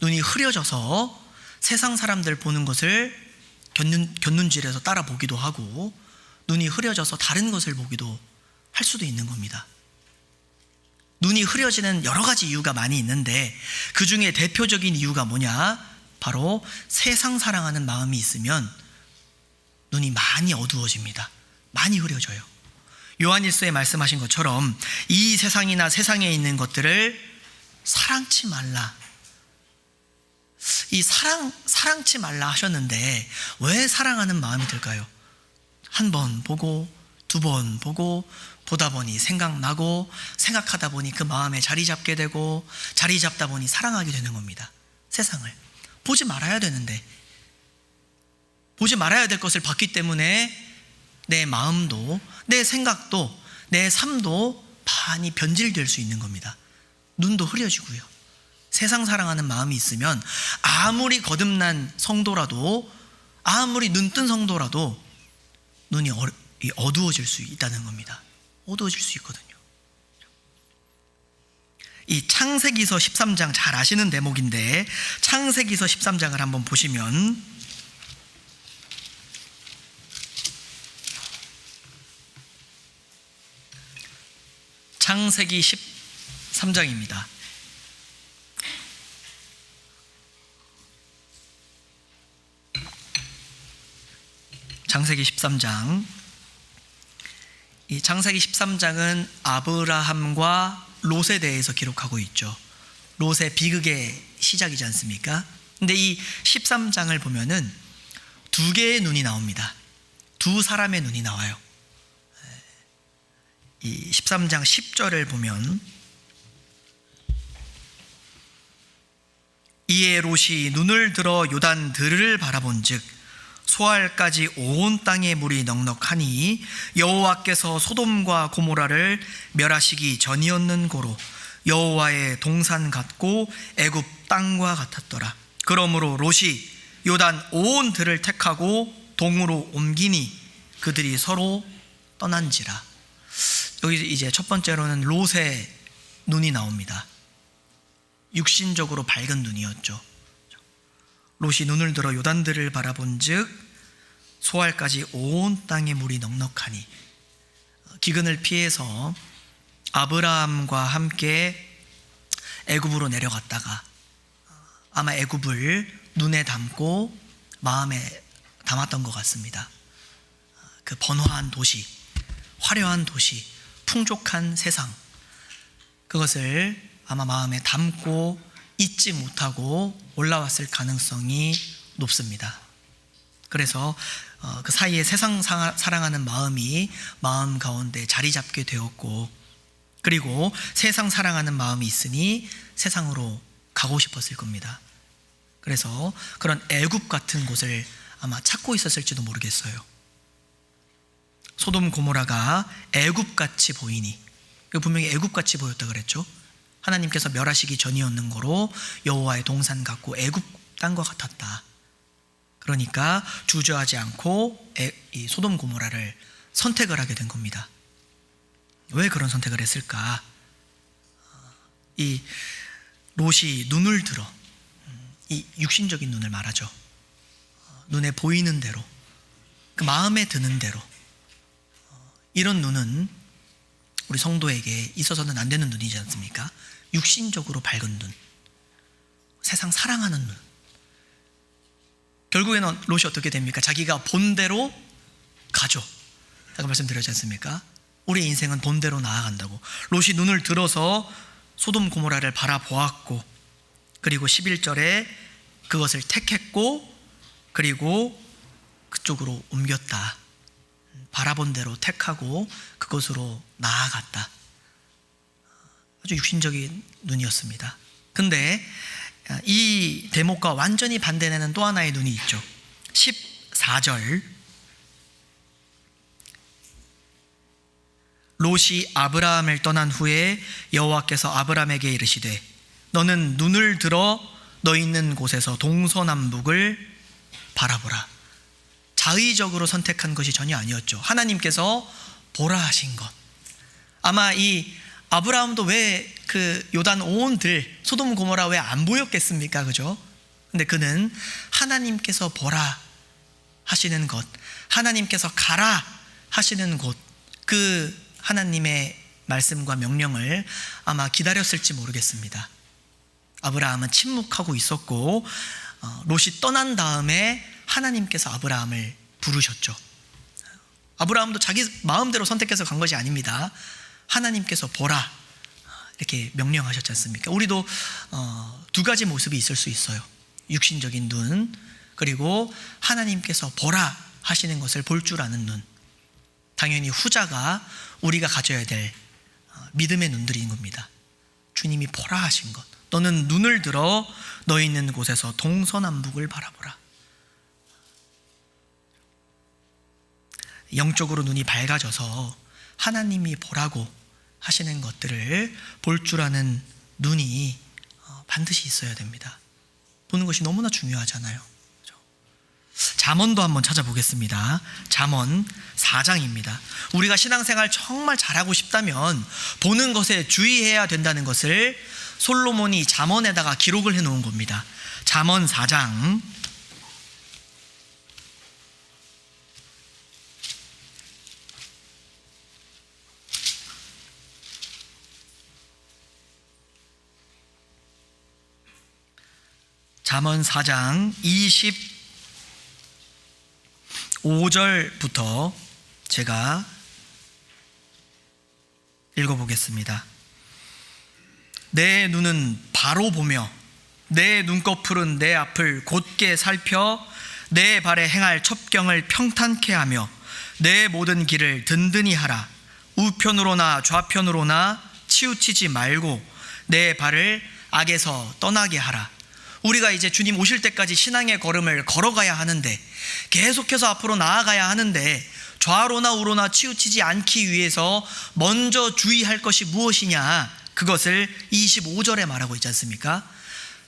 Speaker 1: 눈이 흐려져서 세상 사람들 보는 것을 곁눈질해서 따라 보기도 하고 눈이 흐려져서 다른 것을 보기도 할 수도 있는 겁니다. 눈이 흐려지는 여러 가지 이유가 많이 있는데 그 중에 대표적인 이유가 뭐냐? 바로 세상 사랑하는 마음이 있으면 눈이 많이 어두워집니다. 많이 흐려져요. 요한일서에 말씀하신 것처럼 이 세상이나 세상에 있는 것들을 사랑치 말라. 이 사랑치 말라 하셨는데 왜 사랑하는 마음이 들까요? 한 번 보고 두 번 보고 보다 보니 생각나고 생각하다 보니 그 마음에 자리 잡게 되고 자리 잡다 보니 사랑하게 되는 겁니다. 세상을 보지 말아야 되는데 보지 말아야 될 것을 봤기 때문에 내 마음도 내 생각도 내 삶도 많이 변질될 수 있는 겁니다. 눈도 흐려지고요. 세상 사랑하는 마음이 있으면 아무리 거듭난 성도라도 아무리 눈뜬 성도라도 눈이 어두워질 수 있다는 겁니다. 어두워질 수 있거든요. 이 창세기서 13장 잘 아시는 대목인데 창세기서 13장을 한번 보시면 창세기 13장입니다. 창세기 13장. 이 창세기 13장은 아브라함과 롯에 대해서 기록하고 있죠. 롯의 비극의 시작이지 않습니까? 근데 이 13장을 보면은 두 개의 눈이 나옵니다. 두 사람의 눈이 나와요. 이 13장 10절을 보면 이에 롯이 눈을 들어 요단 들을 바라본즉 소알까지 온 땅에 물이 넉넉하니 여호와께서 소돔과 고모라를 멸하시기 전이었는 고로 여호와의 동산 같고 애굽 땅과 같았더라. 그러므로 롯이 요단 온 들을 택하고 동으로 옮기니 그들이 서로 떠난지라. 여기 이제 첫 번째로는 롯의 눈이 나옵니다. 육신적으로 밝은 눈이었죠. 롯이 눈을 들어 요단들을 바라본즉 소알까지 온 땅에 물이 넉넉하니 기근을 피해서 아브라함과 함께 애굽으로 내려갔다가 아마 애굽을 눈에 담고 마음에 담았던 것 같습니다. 그 번화한 도시, 화려한 도시, 풍족한 세상, 그것을 아마 마음에 담고 잊지 못하고 올라왔을 가능성이 높습니다. 그래서 그 사이에 세상 사랑하는 마음이 마음 가운데 자리 잡게 되었고, 그리고 세상 사랑하는 마음이 있으니 세상으로 가고 싶었을 겁니다. 그래서 그런 애굽 같은 곳을 아마 찾고 있었을지도 모르겠어요. 소돔 고모라가 애굽같이 보이니, 분명히 애굽같이 보였다 그랬죠. 하나님께서 멸하시기 전이었는 거로 여호와의 동산 같고 애굽 땅과 같았다. 그러니까 주저하지 않고 이 소돔 고모라를 선택을 하게 된 겁니다. 왜 그런 선택을 했을까? 이 롯이 눈을 들어, 이 육신적인 눈을 말하죠. 눈에 보이는 대로, 그 마음에 드는 대로, 이런 눈은 우리 성도에게 있어서는 안 되는 눈이지 않습니까? 육신적으로 밝은 눈, 세상 사랑하는 눈. 결국에는 롯이 어떻게 됩니까? 자기가 본대로 가죠. 아까 말씀드렸지 않습니까? 우리 인생은 본대로 나아간다고. 롯이 눈을 들어서 소돔 고모라를 바라보았고, 그리고 11절에 그것을 택했고, 그리고 그쪽으로 옮겼다. 바라본 대로 택하고 그것으로 나아갔다. 아주 육신적인 눈이었습니다. 근데 이 대목과 완전히 반대되는 또 하나의 눈이 있죠. 14절, 롯이 아브라함을 떠난 후에 여호와께서 아브라함에게 이르시되 너는 눈을 들어 너 있는 곳에서 동서남북을 바라보라. 자의적으로 선택한 것이 전혀 아니었죠. 하나님께서 보라 하신 것. 아마 이 아브라함도 왜 그 요단 온 들 소돔 고모라 왜 안 보였겠습니까? 그죠? 근데 그는 하나님께서 보라 하시는 것, 하나님께서 가라 하시는 곳, 그 하나님의 말씀과 명령을 아마 기다렸을지 모르겠습니다. 아브라함은 침묵하고 있었고, 롯이 떠난 다음에 하나님께서 아브라함을 부르셨죠. 아브라함도 자기 마음대로 선택해서 간 것이 아닙니다. 하나님께서 보라 이렇게 명령하셨지 않습니까? 우리도 두 가지 모습이 있을 수 있어요. 육신적인 눈, 그리고 하나님께서 보라 하시는 것을 볼 줄 아는 눈. 당연히 후자가 우리가 가져야 될 믿음의 눈들인 겁니다. 주님이 보라 하신 것. 너는 눈을 들어 너 있는 곳에서 동서남북을 바라보라. 영적으로 눈이 밝아져서 하나님이 보라고 하시는 것들을 볼 줄 아는 눈이 반드시 있어야 됩니다. 보는 것이 너무나 중요하잖아요. 잠언도 한번 찾아보겠습니다. 잠언 4장입니다. 우리가 신앙생활 정말 잘하고 싶다면 보는 것에 주의해야 된다는 것을 솔로몬이 잠언에다가 기록을 해놓은 겁니다. 잠언 4장 잠언 4장 25절부터 제가 읽어보겠습니다. 내 눈은 바로 보며 내 눈꺼풀은 내 앞을 곧게 살펴 내 발에 행할 첩경을 평탄케 하며 내 모든 길을 든든히 하라. 우편으로나 좌편으로나 치우치지 말고 내 발을 악에서 떠나게 하라. 우리가 이제 주님 오실 때까지 신앙의 걸음을 걸어가야 하는데, 계속해서 앞으로 나아가야 하는데, 좌로나 우로나 치우치지 않기 위해서 먼저 주의할 것이 무엇이냐, 그것을 25절에 말하고 있지 않습니까?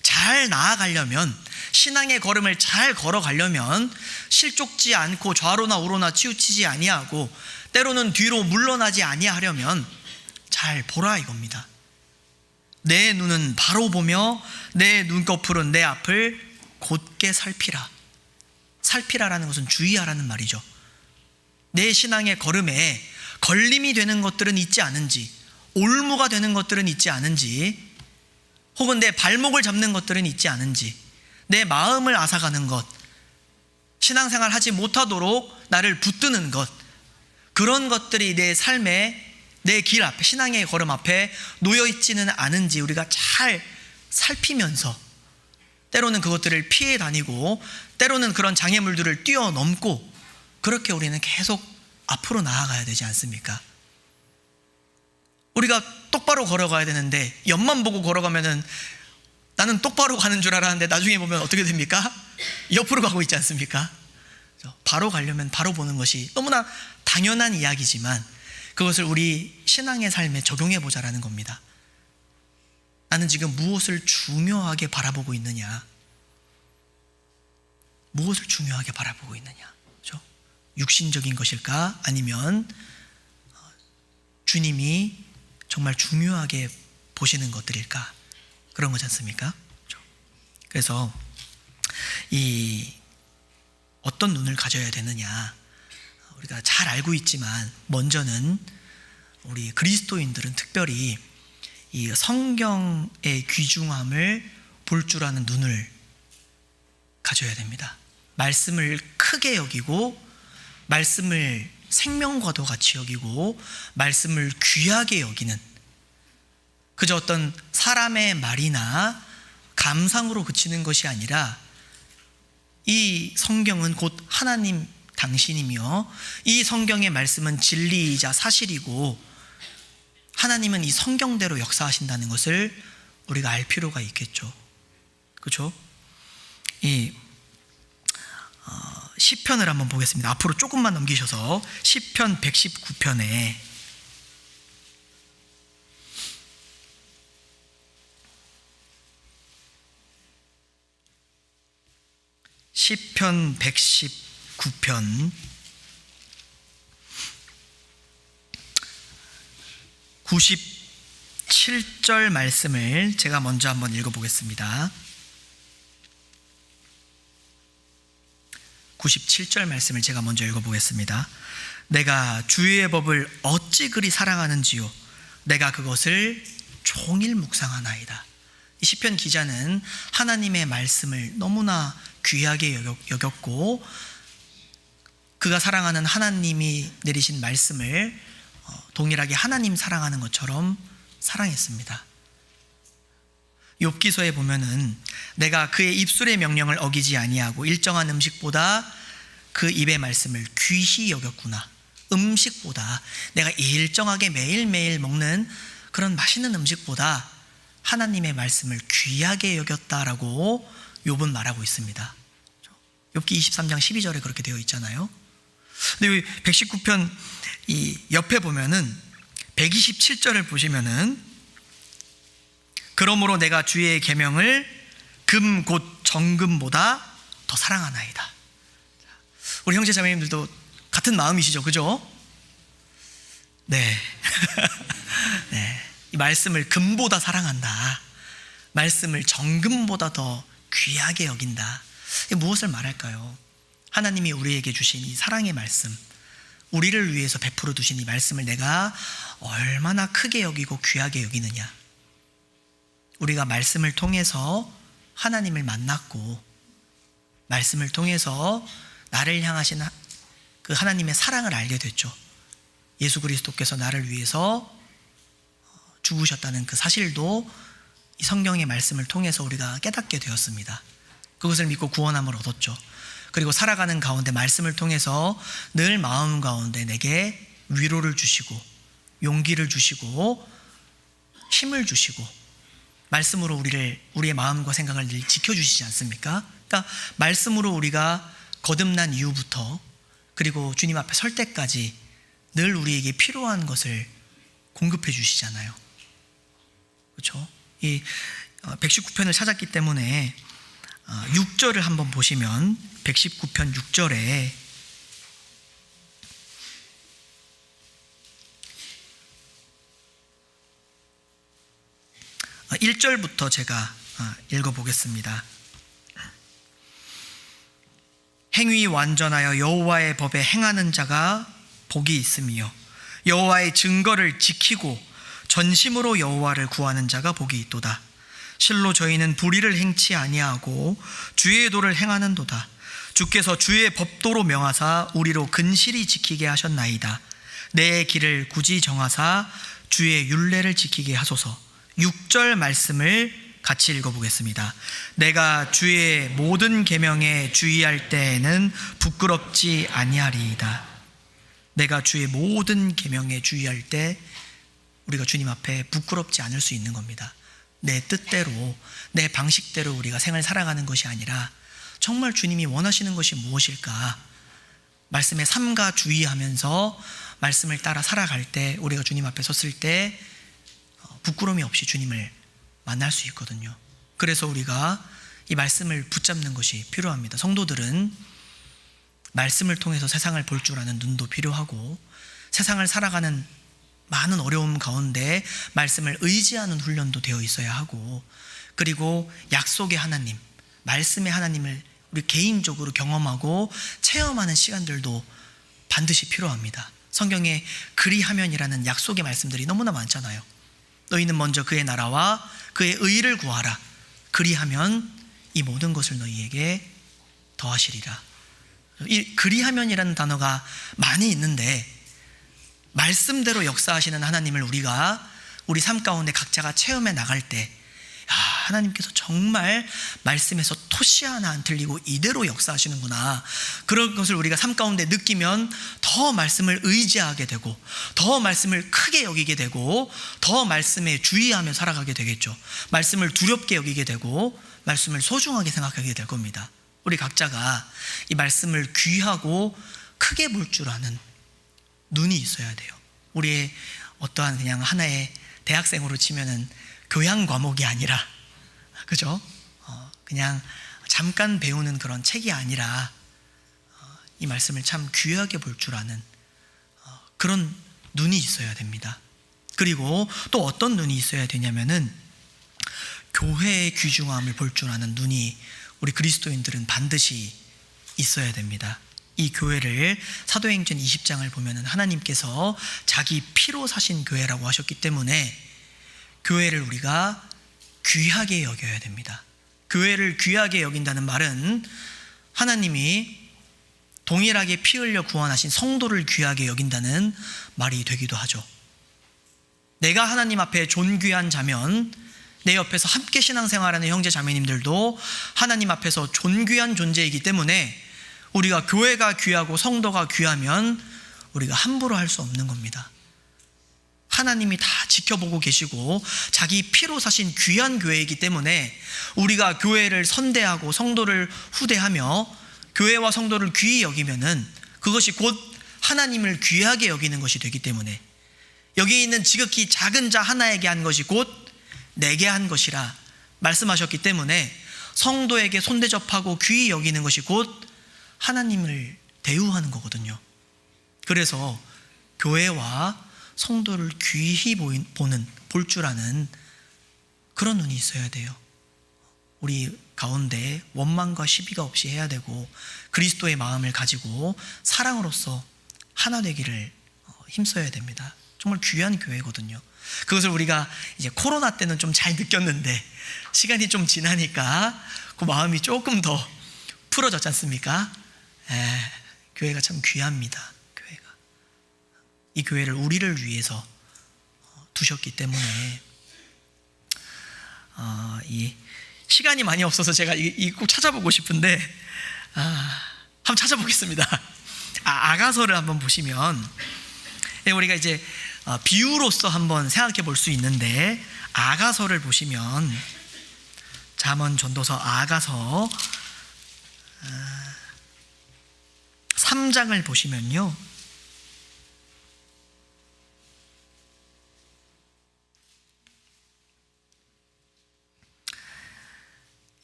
Speaker 1: 잘 나아가려면, 신앙의 걸음을 잘 걸어가려면 실족지 않고 좌로나 우로나 치우치지 아니하고 때로는 뒤로 물러나지 아니하려면 잘 보라 이겁니다. 내 눈은 바로 보며 내 눈꺼풀은 내 앞을 곧게 살피라. 살피라라는 것은 주의하라는 말이죠. 내 신앙의 걸음에 걸림이 되는 것들은 있지 않은지, 올무가 되는 것들은 있지 않은지, 혹은 내 발목을 잡는 것들은 있지 않은지, 내 마음을 앗아가는 것, 신앙생활 하지 못하도록 나를 붙드는 것, 그런 것들이 내 삶에, 내 길 앞에, 신앙의 걸음 앞에 놓여있지는 않은지 우리가 잘 살피면서 때로는 그것들을 피해 다니고 때로는 그런 장애물들을 뛰어넘고 그렇게 우리는 계속 앞으로 나아가야 되지 않습니까? 우리가 똑바로 걸어가야 되는데 옆만 보고 걸어가면은 나는 똑바로 가는 줄 알았는데 나중에 보면 어떻게 됩니까? 옆으로 가고 있지 않습니까? 바로 가려면 바로 보는 것이 너무나 당연한 이야기지만 그것을 우리 신앙의 삶에 적용해 보자라는 겁니다. 나는 지금 무엇을 중요하게 바라보고 있느냐? 무엇을 중요하게 바라보고 있느냐? 그렇죠? 육신적인 것일까? 아니면 주님이 정말 중요하게 보시는 것들일까? 그런 거지 않습니까? 그렇죠? 그래서 이 어떤 눈을 가져야 되느냐? 우리가 잘 알고 있지만 먼저는 우리 그리스도인들은 특별히 이 성경의 귀중함을 볼 줄 아는 눈을 가져야 됩니다. 말씀을 크게 여기고 말씀을 생명과도 같이 여기고 말씀을 귀하게 여기는 그저 어떤 사람의 말이나 감상으로 그치는 것이 아니라 이 성경은 곧 하나님 당신이며 이 성경의 말씀은 진리이자 사실이고 하나님은 이 성경대로 역사하신다는 것을 우리가 알 필요가 있겠죠. 그렇죠? 이 시편을 한번 보겠습니다. 앞으로 조금만 넘기셔서 시편 119편에 시편 119편 97절 말씀을 제가 먼저 한번 읽어보겠습니다. 97절 말씀을 제가 먼저 읽어보겠습니다. 내가 주의 법을 어찌 그리 사랑하는지요 내가 그것을 종일 묵상하나이다. 이 시편 기자는 하나님의 말씀을 너무나 귀하게 여겼고 그가 사랑하는 하나님이 내리신 말씀을 동일하게 하나님 사랑하는 것처럼 사랑했습니다. 욥기서에 보면은 내가 그의 입술의 명령을 어기지 아니하고 일정한 음식보다 그 입의 말씀을 귀히 여겼구나. 음식보다 내가 일정하게 매일매일 먹는 그런 맛있는 음식보다 하나님의 말씀을 귀하게 여겼다라고 욥은 말하고 있습니다. 욥기 23장 12절에 그렇게 되어 있잖아요. 근데 119편 이 옆에 보면은 127절을 보시면은 그러므로 내가 주의 계명을 금 곧 정금보다 더 사랑하나이다. 우리 형제 자매님들도 같은 마음이시죠, 그죠? 네. 네. 이 말씀을 금보다 사랑한다. 말씀을 정금보다 더 귀하게 여긴다. 이게 무엇을 말할까요? 하나님이 우리에게 주신 이 사랑의 말씀, 우리를 위해서 베풀어 두신 이 말씀을 내가 얼마나 크게 여기고 귀하게 여기느냐. 우리가 말씀을 통해서 하나님을 만났고 말씀을 통해서 나를 향하신 그 하나님의 사랑을 알게 됐죠. 예수 그리스도께서 나를 위해서 죽으셨다는 그 사실도 이 성경의 말씀을 통해서 우리가 깨닫게 되었습니다. 그것을 믿고 구원함을 얻었죠. 그리고 살아가는 가운데 말씀을 통해서 늘 마음 가운데 내게 위로를 주시고 용기를 주시고 힘을 주시고 말씀으로 우리의 마음과 생각을 늘 지켜주시지 않습니까? 그러니까 말씀으로 우리가 거듭난 이후부터 그리고 주님 앞에 설 때까지 늘 우리에게 필요한 것을 공급해 주시잖아요. 그렇죠? 이 119편을 찾았기 때문에 6절을 한번 보시면 119편 6절에 아, 1절부터 제가 읽어보겠습니다. 행위 완전하여 여호와의 법에 행하는 자가 복이 있으며 여호와의 증거를 지키고 전심으로 여호와를 구하는 자가 복이 있도다. 실로 저희는 불의를 행치 아니하고 주의 도를 행하는도다. 주께서 주의 법도로 명하사 우리로 근실히 지키게 하셨나이다. 내 길을 굳이 정하사 주의 율례를 지키게 하소서. 6절 말씀을 같이 읽어보겠습니다. 내가 주의 모든 계명에 주의할 때에는 부끄럽지 아니하리이다. 내가 주의 모든 계명에 주의할 때 우리가 주님 앞에 부끄럽지 않을 수 있는 겁니다. 내 뜻대로, 내 방식대로 우리가 생을 살아가는 것이 아니라 정말 주님이 원하시는 것이 무엇일까? 말씀에 삼가 주의하면서 말씀을 따라 살아갈 때, 우리가 주님 앞에 섰을 때 부끄러움이 없이 주님을 만날 수 있거든요. 그래서 우리가 이 말씀을 붙잡는 것이 필요합니다. 성도들은 말씀을 통해서 세상을 볼 줄 아는 눈도 필요하고, 세상을 살아가는 많은 어려움 가운데 말씀을 의지하는 훈련도 되어 있어야 하고, 그리고 약속의 하나님, 말씀의 하나님을 우리 개인적으로 경험하고 체험하는 시간들도 반드시 필요합니다. 성경에 그리하면이라는 약속의 말씀들이 너무나 많잖아요. 너희는 먼저 그의 나라와 그의 의를 구하라. 그리하면 이 모든 것을 너희에게 더하시리라. 이 그리하면이라는 단어가 많이 있는데, 말씀대로 역사하시는 하나님을 우리가 우리 삶 가운데 각자가 체험해 나갈 때, 하나님께서 정말 말씀에서 토시 하나 안 틀리고 이대로 역사하시는구나, 그런 것을 우리가 삶 가운데 느끼면 더 말씀을 의지하게 되고, 더 말씀을 크게 여기게 되고, 더 말씀에 주의하며 살아가게 되겠죠. 말씀을 두렵게 여기게 되고 말씀을 소중하게 생각하게 될 겁니다. 우리 각자가 이 말씀을 귀하고 크게 볼 줄 아는 눈이 있어야 돼요. 우리의 어떠한 그냥 하나의 대학생으로 치면은 교양 과목이 아니라, 그죠? 그냥 잠깐 배우는 그런 책이 아니라 이 말씀을 참 귀하게 볼 줄 아는 그런 눈이 있어야 됩니다. 그리고 또 어떤 눈이 있어야 되냐면은 교회의 귀중함을 볼 줄 아는 눈이 우리 그리스도인들은 반드시 있어야 됩니다. 이 교회를 사도행전 20장을 보면은 하나님께서 자기 피로 사신 교회라고 하셨기 때문에 교회를 우리가 귀하게 여겨야 됩니다. 교회를 귀하게 여긴다는 말은 하나님이 동일하게 피 흘려 구원하신 성도를 귀하게 여긴다는 말이 되기도 하죠. 내가 하나님 앞에 존귀한 자면 내 옆에서 함께 신앙생활하는 형제 자매님들도 하나님 앞에서 존귀한 존재이기 때문에 우리가 교회가 귀하고 성도가 귀하면 우리가 함부로 할 수 없는 겁니다. 하나님이 다 지켜보고 계시고 자기 피로 사신 귀한 교회이기 때문에 우리가 교회를 선대하고 성도를 후대하며 교회와 성도를 귀히 여기면은 그것이 곧 하나님을 귀하게 여기는 것이 되기 때문에, 여기 있는 지극히 작은 자 하나에게 한 것이 곧 내게 한 것이라 말씀하셨기 때문에 성도에게 손대접하고 귀히 여기는 것이 곧 하나님을 대우하는 거거든요. 그래서 교회와 성도를 귀히 볼 줄 아는 그런 눈이 있어야 돼요. 우리 가운데 원망과 시비가 없이 해야 되고 그리스도의 마음을 가지고 사랑으로서 하나 되기를 힘써야 됩니다. 정말 귀한 교회거든요. 그것을 우리가 이제 코로나 때는 좀 잘 느꼈는데 시간이 좀 지나니까 그 마음이 조금 더 풀어졌지 않습니까? 교회가 참 귀합니다. 교회가 이 교회를 우리를 위해서 두셨기 때문에 이 시간이 많이 없어서 제가 이 꼭 찾아보고 싶은데 한번 찾아보겠습니다. 아가서를 한번 보시면 우리가 이제 비유로서 한번 생각해 볼 수 있는데, 아가서를 보시면 잠언 전도서 아가서 3장을 보시면요,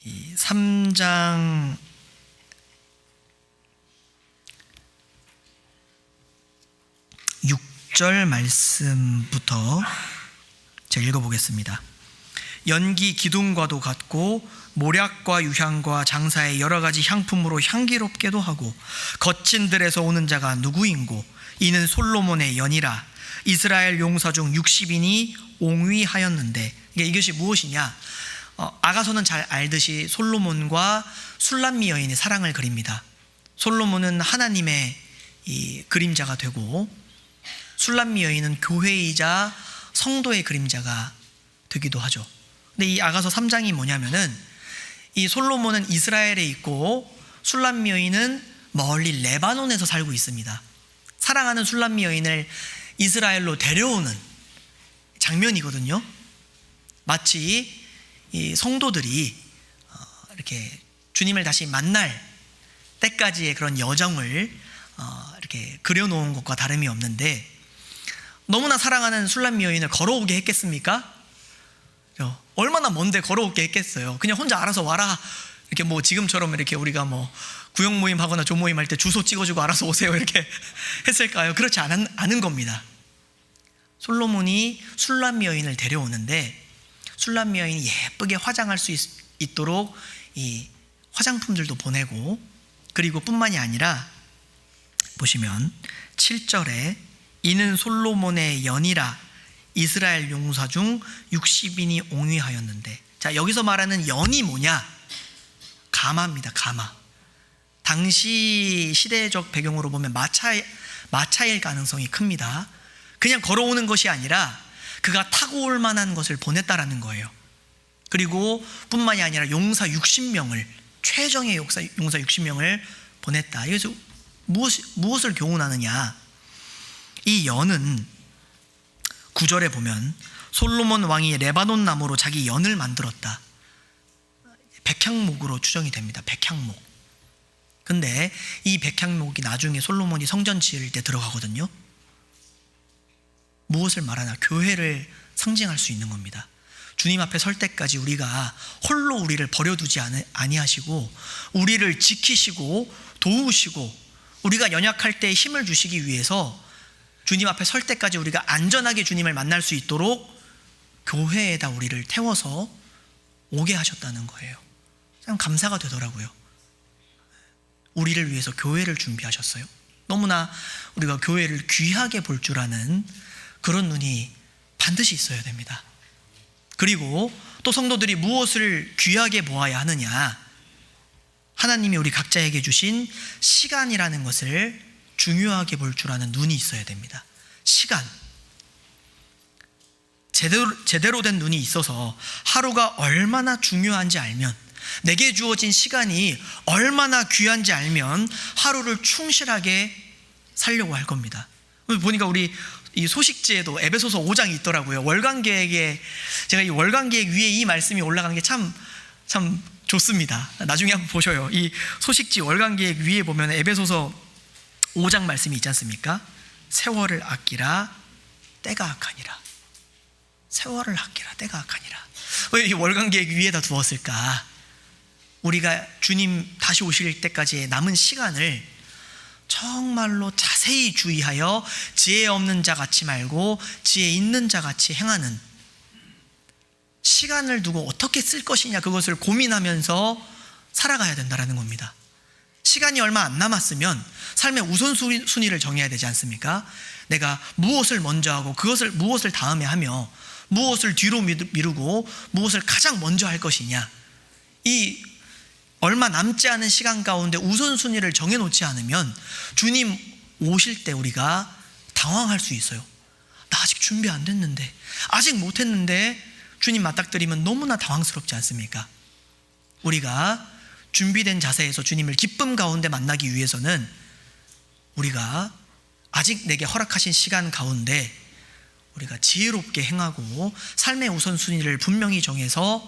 Speaker 1: 이 3장 6절 말씀부터 제가 읽어보겠습니다. 연기 기둥과도 같고 모략과 유향과 장사의 여러 가지 향품으로 향기롭게도 하고 거친 들에서 오는 자가 누구인고 이는 솔로몬의 연이라. 이스라엘 용사 중 60인이 옹위하였는데, 이것이 무엇이냐? 아가서는 잘 알듯이 솔로몬과 술람미 여인의 사랑을 그립니다. 솔로몬은 하나님의 이 그림자가 되고 술람미 여인은 교회이자 성도의 그림자가 되기도 하죠. 근데 이 아가서 3장이 뭐냐면은 이 솔로몬은 이스라엘에 있고 술람미 여인은 멀리 레바논에서 살고 있습니다. 사랑하는 술람미 여인을 이스라엘로 데려오는 장면이거든요. 마치 이 성도들이 이렇게 주님을 다시 만날 때까지의 그런 여정을 이렇게 그려놓은 것과 다름이 없는데, 너무나 사랑하는 술람미 여인을 걸어오게 했겠습니까? 얼마나 먼데 걸어오게 했겠어요. 그냥 혼자 알아서 와라, 이렇게 뭐 지금처럼 이렇게 우리가 뭐 구역 모임 하거나 조모임 할 때 주소 찍어주고 알아서 오세요 이렇게 했을까요? 그렇지 않은 겁니다. 솔로몬이 술람미 여인을 데려오는데, 술람미 여인이 예쁘게 화장할 수 있도록 이 화장품들도 보내고, 그리고 뿐만이 아니라 보시면 7절에 이는 솔로몬의 연이라 이스라엘 용사 중 60인이 옹위하였는데, 자, 여기서 말하는 연이 뭐냐? 가마입니다. 가마. 당시 시대적 배경으로 보면 마차일 가능성이 큽니다. 그냥 걸어오는 것이 아니라 그가 타고 올 만한 것을 보냈다라는 거예요. 그리고 뿐만이 아니라 용사 60명을, 최정의 용사 60명을 보냈다. 이것은 무엇을 교훈하느냐? 이 연은 9절에 보면 솔로몬 왕이 레바논 나무로 자기 연을 만들었다. 백향목으로 추정이 됩니다. 백향목. 근데 이 백향목이 나중에 솔로몬이 성전 지을 때 들어가거든요. 무엇을 말하나? 교회를 상징할 수 있는 겁니다. 주님 앞에 설 때까지 우리가 홀로 우리를 버려두지 아니하시고 우리를 지키시고 도우시고 우리가 연약할 때 힘을 주시기 위해서 주님 앞에 설 때까지 우리가 안전하게 주님을 만날 수 있도록 교회에다 우리를 태워서 오게 하셨다는 거예요. 참 감사가 되더라고요. 우리를 위해서 교회를 준비하셨어요. 너무나 우리가 교회를 귀하게 볼 줄 아는 그런 눈이 반드시 있어야 됩니다. 그리고 또 성도들이 무엇을 귀하게 보아야 하느냐? 하나님이 우리 각자에게 주신 시간이라는 것을 중요하게 볼 줄 아는 눈이 있어야 됩니다. 시간. 제대로 된 눈이 있어서 하루가 얼마나 중요한지 알면, 내게 주어진 시간이 얼마나 귀한지 알면 하루를 충실하게 살려고 할 겁니다. 보니까 우리 이 소식지에도 에베소서 5장이 있더라고요. 월간계획에, 제가 이 월간계획 위에 이 말씀이 올라간 게 참 좋습니다. 나중에 한번 보셔요. 이 소식지 월간계획 위에 보면 에베소서 5장 말씀이 있지 않습니까? 세월을 아끼라 때가 악하니라. 세월을 아끼라 때가 악하니라. 왜 이 월간계획 위에다 두었을까? 우리가 주님 다시 오실 때까지의 남은 시간을 정말로 자세히 주의하여 지혜 없는 자 같이 말고 지혜 있는 자 같이 행하는, 시간을 두고 어떻게 쓸 것이냐, 그것을 고민하면서 살아가야 된다는 겁니다. 시간이 얼마 안 남았으면 삶의 우선순위를 정해야 되지 않습니까? 내가 무엇을 먼저 하고 무엇을 다음에 하며 무엇을 뒤로 미루고 무엇을 가장 먼저 할 것이냐, 이 얼마 남지 않은 시간 가운데 우선순위를 정해놓지 않으면 주님 오실 때 우리가 당황할 수 있어요. 나 아직 준비 안 됐는데, 아직 못했는데 주님 맞닥뜨리면 너무나 당황스럽지 않습니까? 우리가 준비된 자세에서 주님을 기쁨 가운데 만나기 위해서는 우리가 아직 내게 허락하신 시간 가운데 우리가 지혜롭게 행하고 삶의 우선순위를 분명히 정해서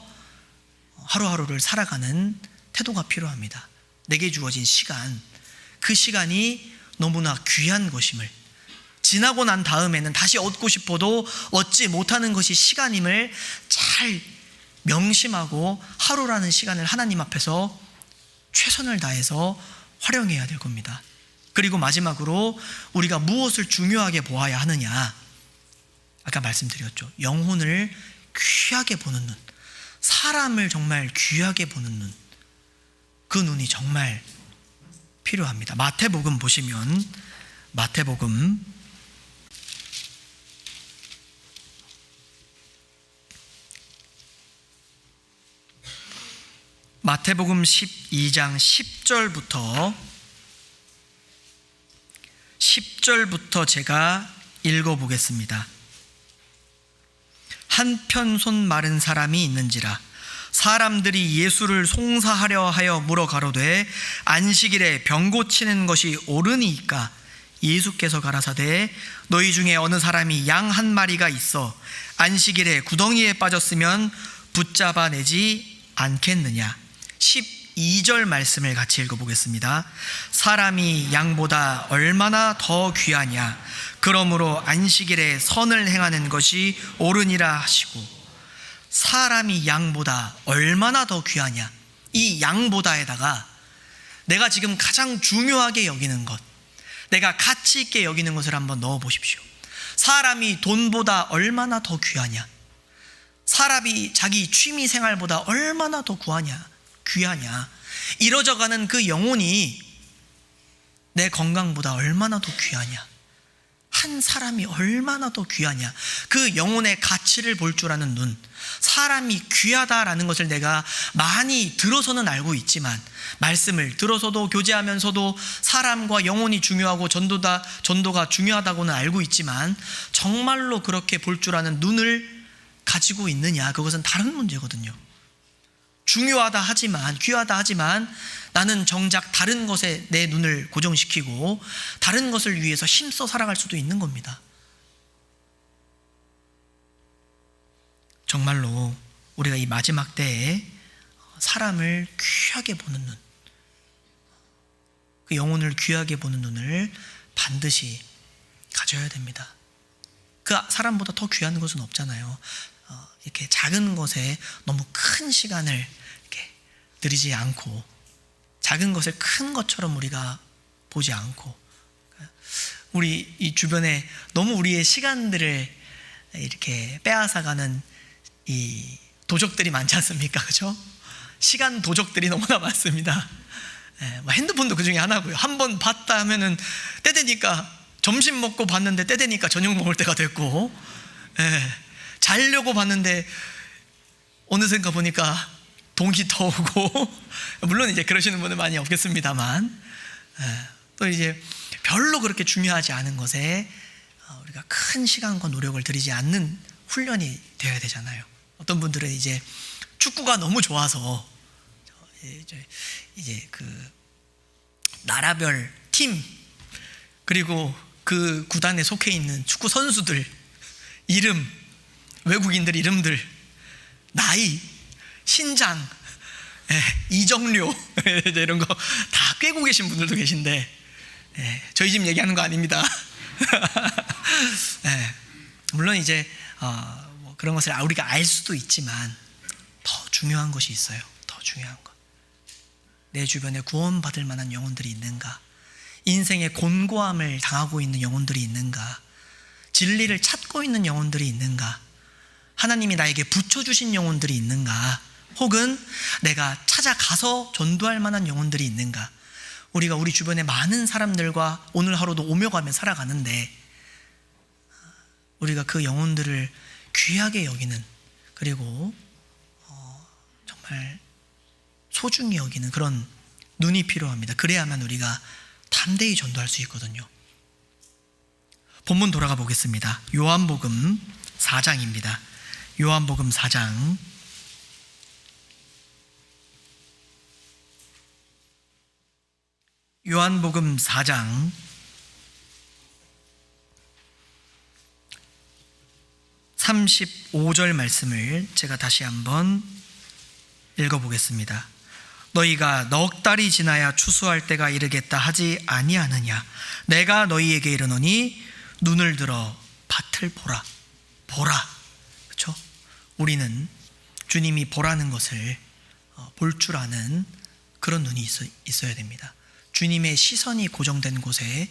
Speaker 1: 하루하루를 살아가는 태도가 필요합니다. 내게 주어진 시간, 그 시간이 너무나 귀한 것임을, 지나고 난 다음에는 다시 얻고 싶어도 얻지 못하는 것이 시간임을 잘 명심하고 하루라는 시간을 하나님 앞에서 최선을 다해서 활용해야 될 겁니다. 그리고 마지막으로 우리가 무엇을 중요하게 보아야 하느냐? 아까 말씀드렸죠. 영혼을 귀하게 보는 눈, 사람을 정말 귀하게 보는 눈, 그 눈이 정말 필요합니다. 마태복음 보시면 마태복음 12장 10절부터 제가 읽어보겠습니다. 한편 손 마른 사람이 있는지라. 사람들이 예수를 송사하려 하여 물어 가로되 안식일에 병 고치는 것이 옳으니까 예수께서 가라사대 너희 중에 어느 사람이 양 한 마리가 있어 안식일에 구덩이에 빠졌으면 붙잡아 내지 않겠느냐. 12절 말씀을 같이 읽어보겠습니다. 사람이 양보다 얼마나 더 귀하냐. 그러므로 안식일에 선을 행하는 것이 옳으니라 하시고, 사람이 양보다 얼마나 더 귀하냐. 이 양보다에다가 내가 지금 가장 중요하게 여기는 것, 내가 가치 있게 여기는 것을 한번 넣어 보십시오. 사람이 돈보다 얼마나 더 귀하냐. 사람이 자기 취미 생활보다 얼마나 더 귀하냐. 이뤄져가는 그 영혼이 내 건강보다 얼마나 더 귀하냐. 한 사람이 얼마나 더 귀하냐. 그 영혼의 가치를 볼 줄 아는 눈, 사람이 귀하다라는 것을 내가 많이 들어서는 알고 있지만, 말씀을 들어서도 교제하면서도 사람과 영혼이 중요하고 전도가 중요하다고는 알고 있지만, 정말로 그렇게 볼 줄 아는 눈을 가지고 있느냐, 그것은 다른 문제거든요. 중요하다 하지만, 귀하다 하지만 나는 정작 다른 것에 내 눈을 고정시키고 다른 것을 위해서 힘써 살아갈 수도 있는 겁니다. 정말로 우리가 이 마지막 때에 사람을 귀하게 보는 눈, 그 영혼을 귀하게 보는 눈을 반드시 가져야 됩니다. 그 사람보다 더 귀한 것은 없잖아요. 이렇게 작은 것에 너무 큰 시간을 이렇게 들이지 않고, 작은 것을 큰 것처럼 우리가 보지 않고, 우리 이 주변에 너무 우리의 시간들을 이렇게 빼앗아가는 이 도적들이 많지 않습니까? 그죠? 시간 도적들이 너무나 많습니다. 핸드폰도 그 중에 하나고요. 한번 봤다 하면은 때 되니까 점심 먹고 봤는데 때 되니까 저녁 먹을 때가 됐고, 자려고 봤는데 어느샌가 보니까 동기 터오고 물론 이제 그러시는 분은 많이 없겠습니다만, 또 이제 별로 그렇게 중요하지 않은 것에 우리가 큰 시간과 노력을 들이지 않는 훈련이 되어야 되잖아요. 어떤 분들은 이제 축구가 너무 좋아서 이제 그 나라별 팀, 그리고 그 구단에 속해 있는 축구 선수들 이름, 외국인들 이름들, 나이, 신장, 이적료 이런 거 다 꿰고 계신 분들도 계신데, 저희 집 얘기하는 거 아닙니다. 물론 이제 뭐 그런 것을 우리가 알 수도 있지만 더 중요한 것이 있어요. 더 중요한 것, 내 주변에 구원받을 만한 영혼들이 있는가, 인생의 곤고함을 당하고 있는 영혼들이 있는가, 진리를 찾고 있는 영혼들이 있는가, 하나님이 나에게 붙여주신 영혼들이 있는가, 혹은 내가 찾아가서 전도할 만한 영혼들이 있는가. 우리가 우리 주변에 많은 사람들과 오늘 하루도 오며 가며 살아가는데, 우리가 그 영혼들을 귀하게 여기는, 그리고 정말 소중히 여기는 그런 눈이 필요합니다. 그래야만 우리가 담대히 전도할 수 있거든요. 본문 돌아가 보겠습니다. 요한복음 4장입니다. 요한복음 4장 요한복음 4장 35절 말씀을 제가 다시 한번 읽어보겠습니다. 너희가 넉 달이 지나야 추수할 때가 이르겠다 하지 아니하느냐. 내가 너희에게 이르노니 눈을 들어 밭을 보라. 그렇죠? 우리는 주님이 보라는 것을 볼 줄 아는 그런 눈이 있어야 됩니다. 주님의 시선이 고정된 곳에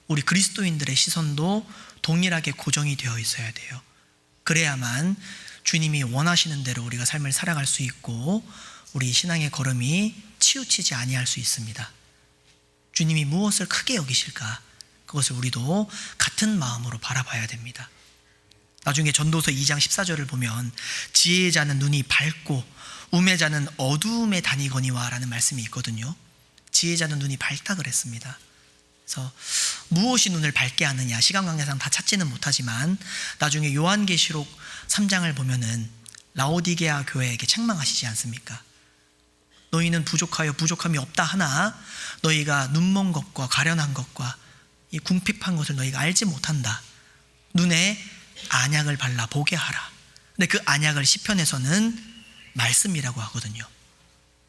Speaker 1: 우리 그리스도인들의 시선도 동일하게 고정이 되어 있어야 돼요. 그래야만 주님이 원하시는 대로 우리가 삶을 살아갈 수 있고, 우리 신앙의 걸음이 치우치지 아니할 수 있습니다. 주님이 무엇을 크게 여기실까, 그것을 우리도 같은 마음으로 바라봐야 됩니다. 나중에 전도서 2장 14절을 보면 지혜의 자는 눈이 밝고 우매 자는 어두움에 다니거니와 라는 말씀이 있거든요. 지혜자는 눈이 밝다 그랬습니다. 그래서 무엇이 눈을 밝게 하느냐, 시간 관계상 다 찾지는 못하지만 나중에 요한계시록 3장을 보면은 라오디게아 교회에게 책망하시지 않습니까? 너희는 부족하여 부족함이 없다 하나 너희가 눈먼 것과 가련한 것과 이 궁핍한 것을 너희가 알지 못한다. 눈에 안약을 발라 보게 하라. 근데 그 안약을 시편에서는 말씀이라고 하거든요.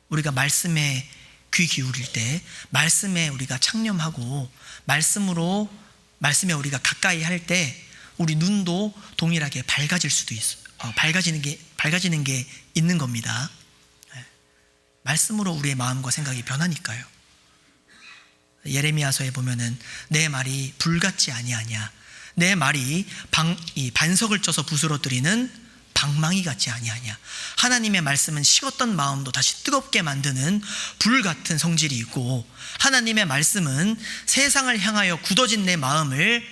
Speaker 1: 우리가 말씀에 귀 기울일 때, 말씀에 우리가 창념하고 말씀에 우리가 가까이 할 때 우리 눈도 동일하게 밝아질 수도 있어. 밝아지는 게 있는 겁니다. 말씀으로 우리의 마음과 생각이 변하니까요. 예레미야서에 보면은 내 말이 불같지 아니하냐, 내 말이 반석을 쪄서 부스러뜨리는 방망이 같지 아니하냐. 하나님의 말씀은 식었던 마음도 다시 뜨겁게 만드는 불 같은 성질이 있고, 하나님의 말씀은 세상을 향하여 굳어진 내 마음을,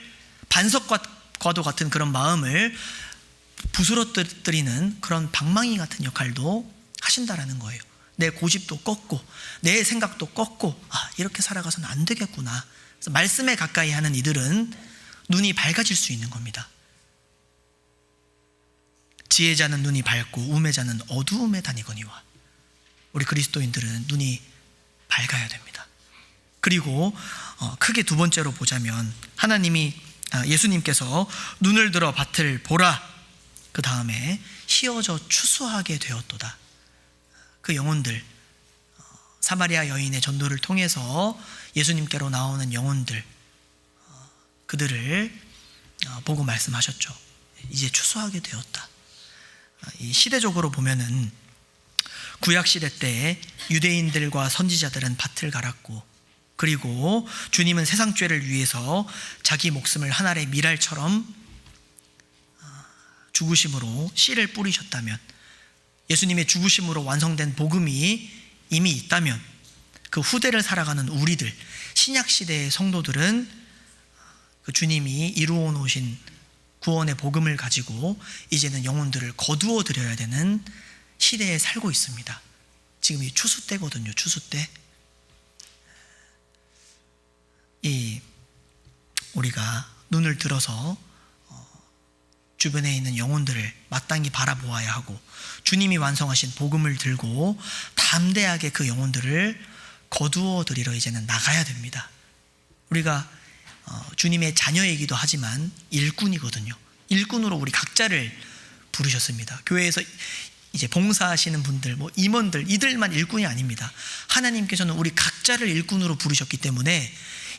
Speaker 1: 반석과도 같은 그런 마음을 부스러뜨리는 그런 방망이 같은 역할도 하신다라는 거예요. 내 고집도 꺾고 내 생각도 꺾고, 이렇게 살아가서는 안 되겠구나. 그래서 말씀에 가까이 하는 이들은 눈이 밝아질 수 있는 겁니다. 지혜자는 눈이 밝고 우매자는 어두움에 다니거니와. 우리 그리스도인들은 눈이 밝아야 됩니다. 그리고 크게 두 번째로 보자면, 예수님께서 눈을 들어 밭을 보라, 그 다음에 희어져 추수하게 되었도다. 그 영혼들, 사마리아 여인의 전도를 통해서 예수님께로 나오는 영혼들, 그들을 보고 말씀하셨죠. 이제 추수하게 되었다. 이 시대적으로 보면은 구약시대 때 유대인들과 선지자들은 밭을 갈았고, 그리고 주님은 세상 죄를 위해서 자기 목숨을 한 알의 밀알처럼 죽으심으로 씨를 뿌리셨다면, 예수님의 죽으심으로 완성된 복음이 이미 있다면, 그 후대를 살아가는 우리들, 신약시대의 성도들은 그 주님이 이루어 놓으신 구원의 복음을 가지고 이제는 영혼들을 거두어 드려야 되는 시대에 살고 있습니다. 지금이 추수 때거든요. 추수 때. 우리가 눈을 들어서 주변에 있는 영혼들을 마땅히 바라보아야 하고, 주님이 완성하신 복음을 들고 담대하게 그 영혼들을 거두어 드리러 이제는 나가야 됩니다. 우리가 주님의 자녀이기도 하지만 일꾼이거든요. 일꾼으로 우리 각자를 부르셨습니다. 교회에서 이제 봉사하시는 분들, 임원들, 이들만 일꾼이 아닙니다. 하나님께서는 우리 각자를 일꾼으로 부르셨기 때문에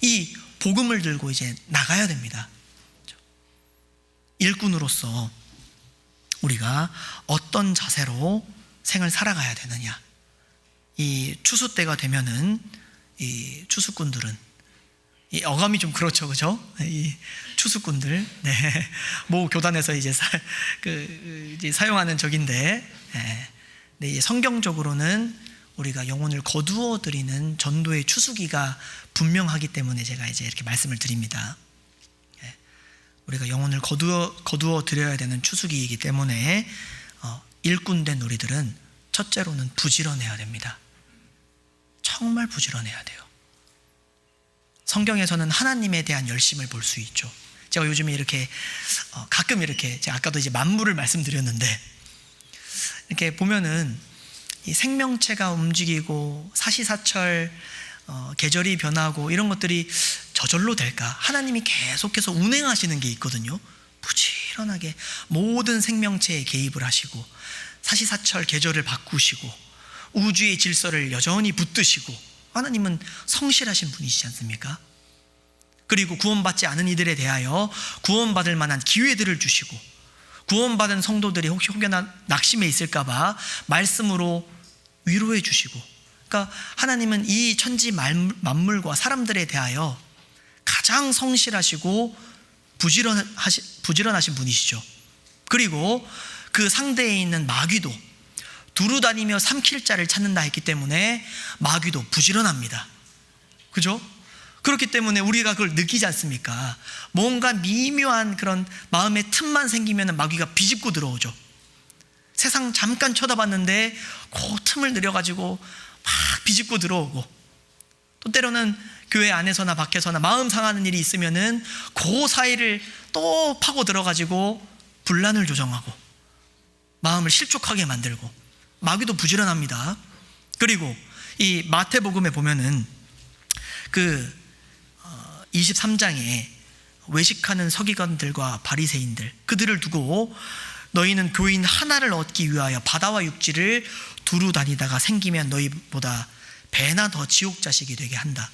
Speaker 1: 이 복음을 들고 이제 나가야 됩니다. 일꾼으로서 우리가 어떤 자세로 생을 살아가야 되느냐. 이 추수 때가 되면은 이 추수꾼들은, 이 어감이 좀 그렇죠, 그죠? 이 추수꾼들, 모 교단에서 이제 사용하는 적인데, 이 성경적으로는 우리가 영혼을 거두어 드리는 전도의 추수기가 분명하기 때문에 제가 이제 이렇게 말씀을 드립니다. 우리가 영혼을 거두어 드려야 되는 추수기이기 때문에 일꾼된 우리들은 첫째로는 부지런해야 됩니다. 정말 부지런해야 돼요. 성경에서는 하나님에 대한 열심을 볼 수 있죠. 제가 요즘에 이렇게 가끔 이렇게, 제가 아까도 이제 만물을 말씀드렸는데, 이렇게 보면은 이 생명체가 움직이고 사시사철 계절이 변하고 이런 것들이 저절로 될까? 하나님이 계속해서 운행하시는 게 있거든요. 부지런하게 모든 생명체에 개입을 하시고 사시사철 계절을 바꾸시고 우주의 질서를 여전히 붙드시고, 하나님은 성실하신 분이시지 않습니까? 그리고 구원받지 않은 이들에 대하여 구원받을 만한 기회들을 주시고, 구원받은 성도들이 혹여나 낙심해 있을까봐 말씀으로 위로해 주시고, 그러니까 하나님은 이 천지 만물과 사람들에 대하여 가장 성실하시고 부지런하신 분이시죠. 그리고 그 상대에 있는 마귀도 두루 다니며 삼킬 자를 찾는다 했기 때문에 마귀도 부지런합니다. 그죠? 그렇기 때문에 우리가 그걸 느끼지 않습니까? 뭔가 미묘한 그런 마음의 틈만 생기면 마귀가 비집고 들어오죠. 세상 잠깐 쳐다봤는데 그 틈을 늘여가지고 막 비집고 들어오고, 또 때로는 교회 안에서나 밖에서나 마음 상하는 일이 있으면은 그 사이를 또 파고 들어가지고 분란을 조정하고 마음을 실족하게 만들고, 마귀도 부지런합니다. 그리고 이 마태복음에 보면은 그 23장에 외식하는 서기관들과 바리새인들, 그들을 두고 너희는 교인 하나를 얻기 위하여 바다와 육지를 두루 다니다가 생기면 너희보다 배나 더 지옥 자식이 되게 한다.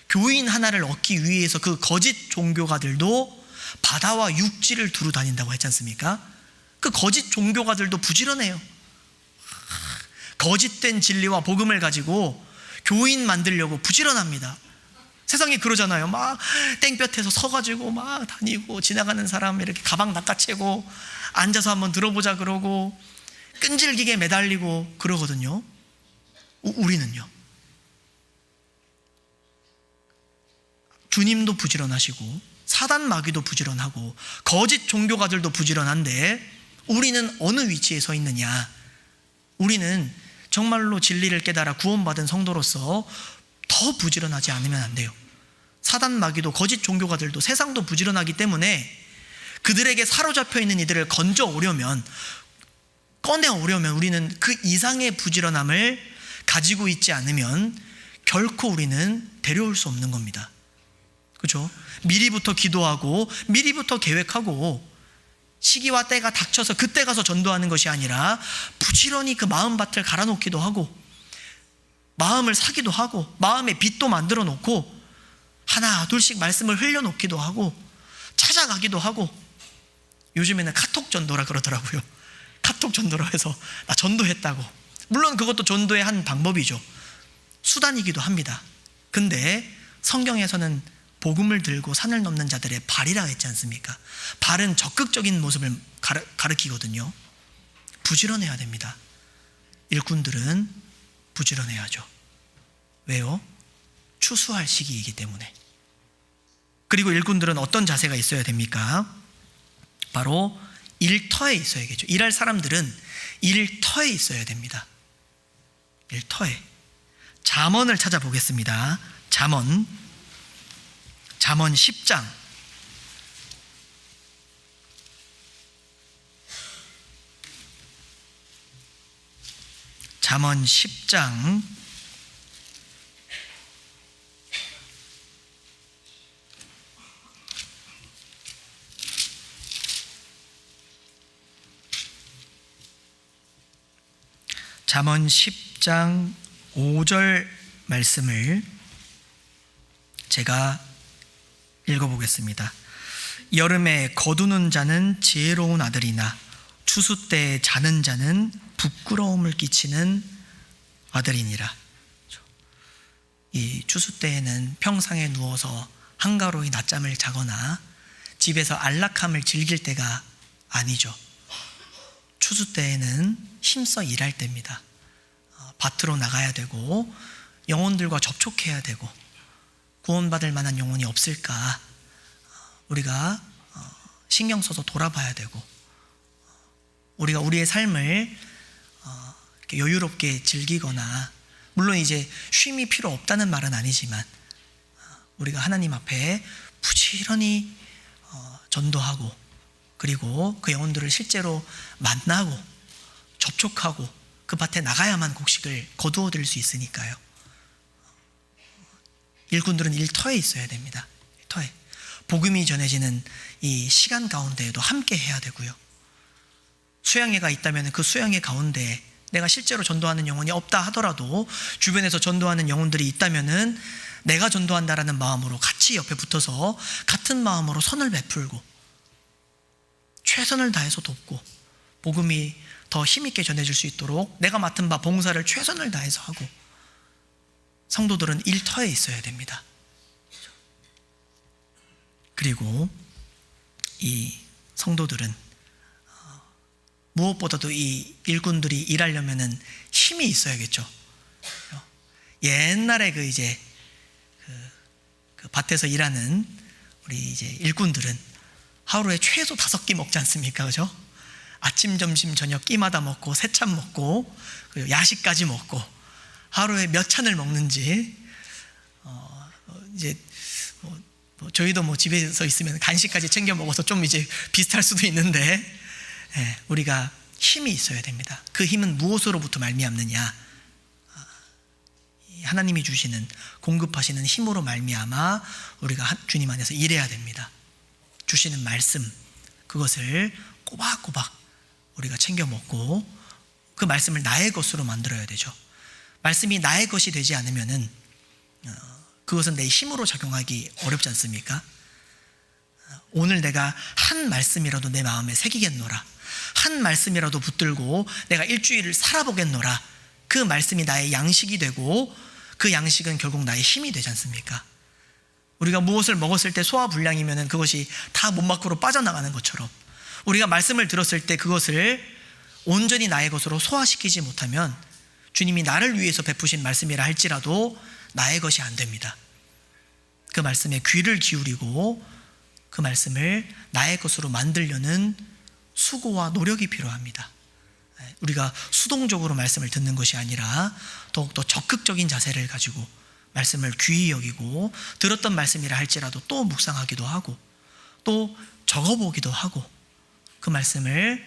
Speaker 1: 교인 하나를 얻기 위해서 그 거짓 종교가들도 바다와 육지를 두루 다닌다고 했지 않습니까? 그 거짓 종교가들도 부지런해요. 거짓된 진리와 복음을 가지고 교인 만들려고 부지런합니다. 세상이 그러잖아요. 막 땡볕에서 서가지고 막 다니고, 지나가는 사람 이렇게 가방 낚아채고 앉아서 한번 들어보자 그러고 끈질기게 매달리고 그러거든요. 우리는요, 주님도 부지런하시고 사단 마귀도 부지런하고 거짓 종교가들도 부지런한데 우리는 어느 위치에 서 있느냐? 우리는 정말로 진리를 깨달아 구원받은 성도로서 더 부지런하지 않으면 안 돼요. 사단 마귀도 거짓 종교가들도 세상도 부지런하기 때문에 그들에게 사로잡혀 있는 이들을 건져 오려면, 꺼내 오려면 우리는 그 이상의 부지런함을 가지고 있지 않으면 결코 우리는 데려올 수 없는 겁니다. 그렇죠? 미리부터 기도하고 미리부터 계획하고 시기와 때가 닥쳐서 그때 가서 전도하는 것이 아니라 부지런히 그 마음밭을 갈아놓기도 하고 마음을 사기도 하고 마음의 빚도 만들어 놓고 하나 둘씩 말씀을 흘려놓기도 하고 찾아가기도 하고, 요즘에는 카톡 전도라 그러더라고요. 카톡 전도라 해서 나 전도했다고. 물론 그것도 전도의 한 방법이죠. 수단이기도 합니다. 근데 성경에서는 복음을 들고 산을 넘는 자들의 발이라 했지 않습니까? 발은 적극적인 모습을 가리키거든요. 부지런해야 됩니다. 일꾼들은 부지런해야죠. 왜요? 추수할 시기이기 때문에. 그리고 일꾼들은 어떤 자세가 있어야 됩니까? 바로 일터에 있어야겠죠. 일할 사람들은 일터에 있어야 됩니다. 일터에. 잠언을 찾아보겠습니다. 잠언 10장. 잠언 10장 5절 말씀을 제가 읽어보겠습니다. 여름에 거두는 자는 지혜로운 아들이나 추수 때에 자는 자는 부끄러움을 끼치는 아들이니라. 이 추수 때에는 평상에 누워서 한가로이 낮잠을 자거나 집에서 안락함을 즐길 때가 아니죠. 추수 때에는 힘써 일할 때입니다. 밭으로 나가야 되고 영혼들과 접촉해야 되고, 구원받을 만한 영혼이 없을까 우리가 신경 써서 돌아봐야 되고, 우리가 우리의 삶을 이렇게 여유롭게 즐기거나, 물론 이제 쉼이 필요 없다는 말은 아니지만 우리가 하나님 앞에 부지런히 전도하고, 그리고 그 영혼들을 실제로 만나고 접촉하고 그 밭에 나가야만 곡식을 거두어 드릴 수 있으니까요. 일꾼들은 일터에 있어야 됩니다. 일터에. 복음이 전해지는 이 시간 가운데에도 함께 해야 되고요. 수양회가 있다면 그 수양회 가운데 내가 실제로 전도하는 영혼이 없다 하더라도 주변에서 전도하는 영혼들이 있다면은 내가 전도한다라는 마음으로 같이 옆에 붙어서 같은 마음으로 선을 베풀고 최선을 다해서 돕고, 복음이 더 힘있게 전해질 수 있도록 내가 맡은 바 봉사를 최선을 다해서 하고, 성도들은 일터에 있어야 됩니다. 그리고 이 성도들은 무엇보다도 이 일꾼들이 일하려면은 힘이 있어야겠죠. 옛날에 그 밭에서 일하는 우리 이제 일꾼들은 하루에 최소 5끼 먹지 않습니까? 그죠? 아침, 점심, 저녁 끼마다 먹고 새참 먹고 그리고 야식까지 먹고 하루에 몇 찬을 먹는지 이제 저희도 뭐 집에서 있으면 간식까지 챙겨 먹어서 좀 이제 비슷할 수도 있는데, 우리가 힘이 있어야 됩니다. 그 힘은 무엇으로부터 말미암느냐? 하나님이 주시는, 공급하시는 힘으로 말미암아 우리가 주님 안에서 일해야 됩니다. 주시는 말씀, 그것을 꼬박꼬박 우리가 챙겨 먹고 그 말씀을 나의 것으로 만들어야 되죠. 말씀이 나의 것이 되지 않으면은 그것은 내 힘으로 작용하기 어렵지 않습니까? 오늘 내가 한 말씀이라도 내 마음에 새기겠노라, 한 말씀이라도 붙들고 내가 일주일을 살아보겠노라, 그 말씀이 나의 양식이 되고 그 양식은 결국 나의 힘이 되지 않습니까? 우리가 무엇을 먹었을 때 소화불량이면 그것이 다 몸 밖으로 빠져나가는 것처럼, 우리가 말씀을 들었을 때 그것을 온전히 나의 것으로 소화시키지 못하면 주님이 나를 위해서 베푸신 말씀이라 할지라도 나의 것이 안 됩니다. 그 말씀에 귀를 기울이고 그 말씀을 나의 것으로 만들려는 수고와 노력이 필요합니다. 우리가 수동적으로 말씀을 듣는 것이 아니라 더욱더 적극적인 자세를 가지고 말씀을 귀히 여기고, 들었던 말씀이라 할지라도 또 묵상하기도 하고 또 적어보기도 하고 그 말씀을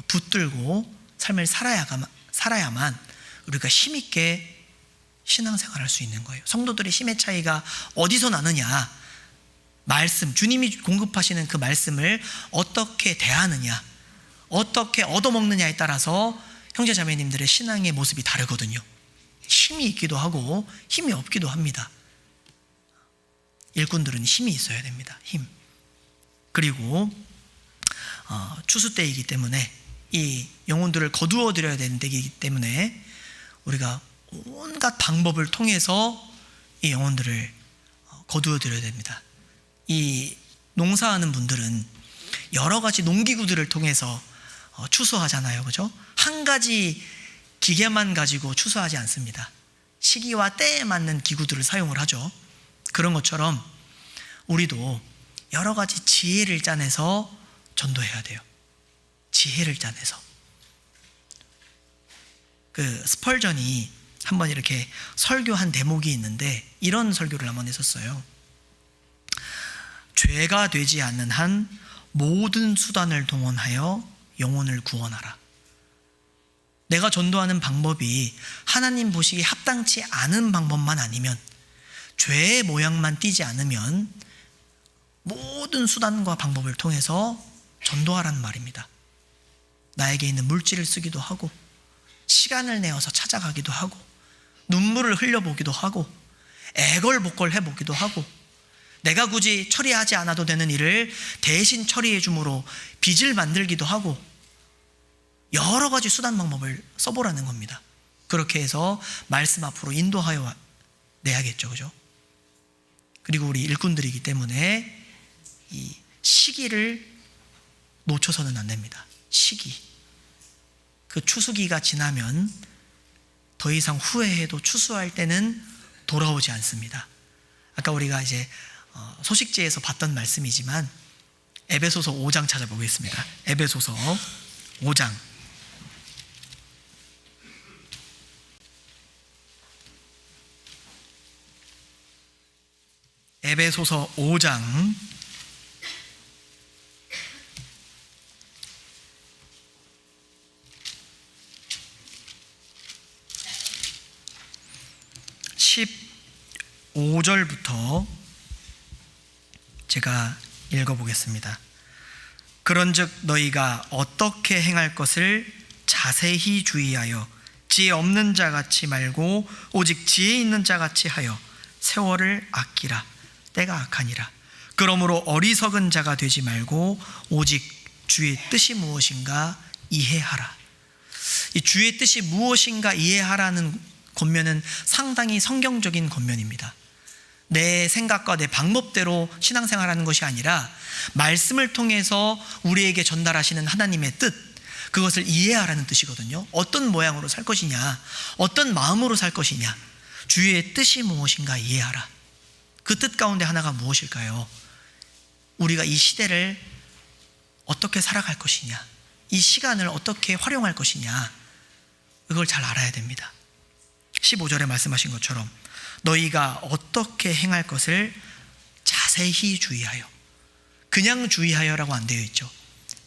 Speaker 1: 붙들고 삶을 살아야만 우리가 힘있게 신앙생활을 할 수 있는 거예요. 성도들의 힘의 차이가 어디서 나느냐? 말씀, 주님이 공급하시는 그 말씀을 어떻게 대하느냐, 어떻게 얻어먹느냐에 따라서 형제자매님들의 신앙의 모습이 다르거든요. 힘이 있기도 하고 힘이 없기도 합니다. 일꾼들은 힘이 있어야 됩니다. 힘. 그리고 추수 때이기 때문에 이 영혼들을 거두어 드려야 되는 때이기 때문에 우리가 온갖 방법을 통해서 이 영혼들을 거두어 드려야 됩니다. 이 농사하는 분들은 여러 가지 농기구들을 통해서 추수하잖아요, 그죠? 한 가지 기계만 가지고 추수하지 않습니다. 시기와 때에 맞는 기구들을 사용을 하죠. 그런 것처럼 우리도 여러 가지 지혜를 짜내서 전도해야 돼요. 지혜를 짜내서. 그 스펄전이 한번 이렇게 설교한 대목이 있는데 이런 설교를 한번 했었어요. 죄가 되지 않는 한 모든 수단을 동원하여 영혼을 구원하라. 내가 전도하는 방법이 하나님 보시기에 합당치 않은 방법만 아니면, 죄의 모양만 띄지 않으면 모든 수단과 방법을 통해서 전도하라는 말입니다. 나에게 있는 물질을 쓰기도 하고 시간을 내어서 찾아가기도 하고 눈물을 흘려보기도 하고 애걸복걸 해보기도 하고, 내가 굳이 처리하지 않아도 되는 일을 대신 처리해 줌으로 빚을 만들기도 하고, 여러 가지 수단 방법을 써보라는 겁니다. 그렇게 해서 말씀 앞으로 인도하여 내야겠죠, 그죠? 그리고 우리 일꾼들이기 때문에 이 시기를 놓쳐서는 안 됩니다. 시기. 그 추수기가 지나면 더 이상 후회해도 추수할 때는 돌아오지 않습니다. 아까 우리가 이제 소식지에서 봤던 말씀이지만 에베소서 5장 찾아보겠습니다. 에베소서 5장. 에베소서 5장 15절부터 제가 읽어보겠습니다. 그런즉 너희가 어떻게 행할 것을 자세히 주의하여 지혜 없는 자같이 말고 오직 지혜 있는 자같이 하여 세월을 아끼라. 때가 악하니라. 그러므로 어리석은 자가 되지 말고 오직 주의 뜻이 무엇인가 이해하라. 이 주의 뜻이 무엇인가 이해하라는 권면은 상당히 성경적인 권면입니다. 내 생각과 내 방법대로 신앙생활하는 것이 아니라 말씀을 통해서 우리에게 전달하시는 하나님의 뜻, 그것을 이해하라는 뜻이거든요. 어떤 모양으로 살 것이냐, 어떤 마음으로 살 것이냐, 주의 뜻이 무엇인가 이해하라. 그 뜻 가운데 하나가 무엇일까요? 우리가 이 시대를 어떻게 살아갈 것이냐, 이 시간을 어떻게 활용할 것이냐, 그걸 잘 알아야 됩니다. 15절에 말씀하신 것처럼 너희가 어떻게 행할 것을 자세히 주의하여. 그냥 주의하여라고 안 되어 있죠.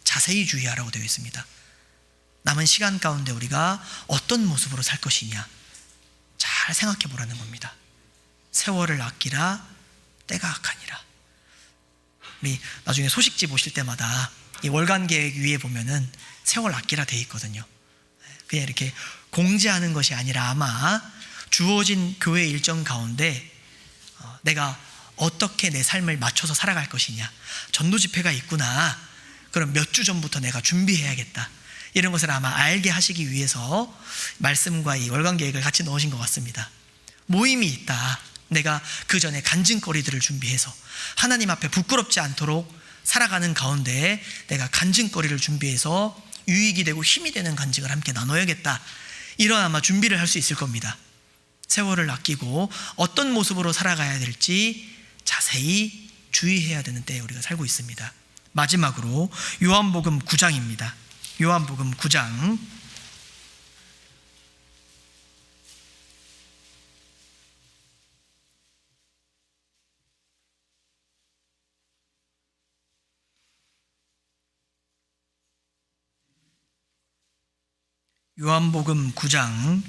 Speaker 1: 자세히 주의하라고 되어 있습니다. 남은 시간 가운데 우리가 어떤 모습으로 살 것이냐 잘 생각해 보라는 겁니다. 세월을 아끼라 때가 악하니라. 우리 나중에 소식지 보실 때마다 이 월간 계획 위에 보면은 세월 아끼라 되어 있거든요. 그냥 이렇게 공지하는 것이 아니라 아마 주어진 교회 일정 가운데 내가 어떻게 내 삶을 맞춰서 살아갈 것이냐, 전도 집회가 있구나, 그럼 몇 주 전부터 내가 준비해야겠다, 이런 것을 아마 알게 하시기 위해서 말씀과 이 월간 계획을 같이 넣으신 것 같습니다. 모임이 있다, 내가 그 전에 간증거리들을 준비해서 하나님 앞에 부끄럽지 않도록 살아가는 가운데 내가 간증거리를 준비해서 유익이 되고 힘이 되는 간증을 함께 나눠야겠다, 이런 아마 준비를 할 수 있을 겁니다. 세월을 아끼고 어떤 모습으로 살아가야 될지 자세히 주의해야 되는 때에 우리가 살고 있습니다. 마지막으로 요한복음 9장입니다. 요한복음 9장 요한복음 9장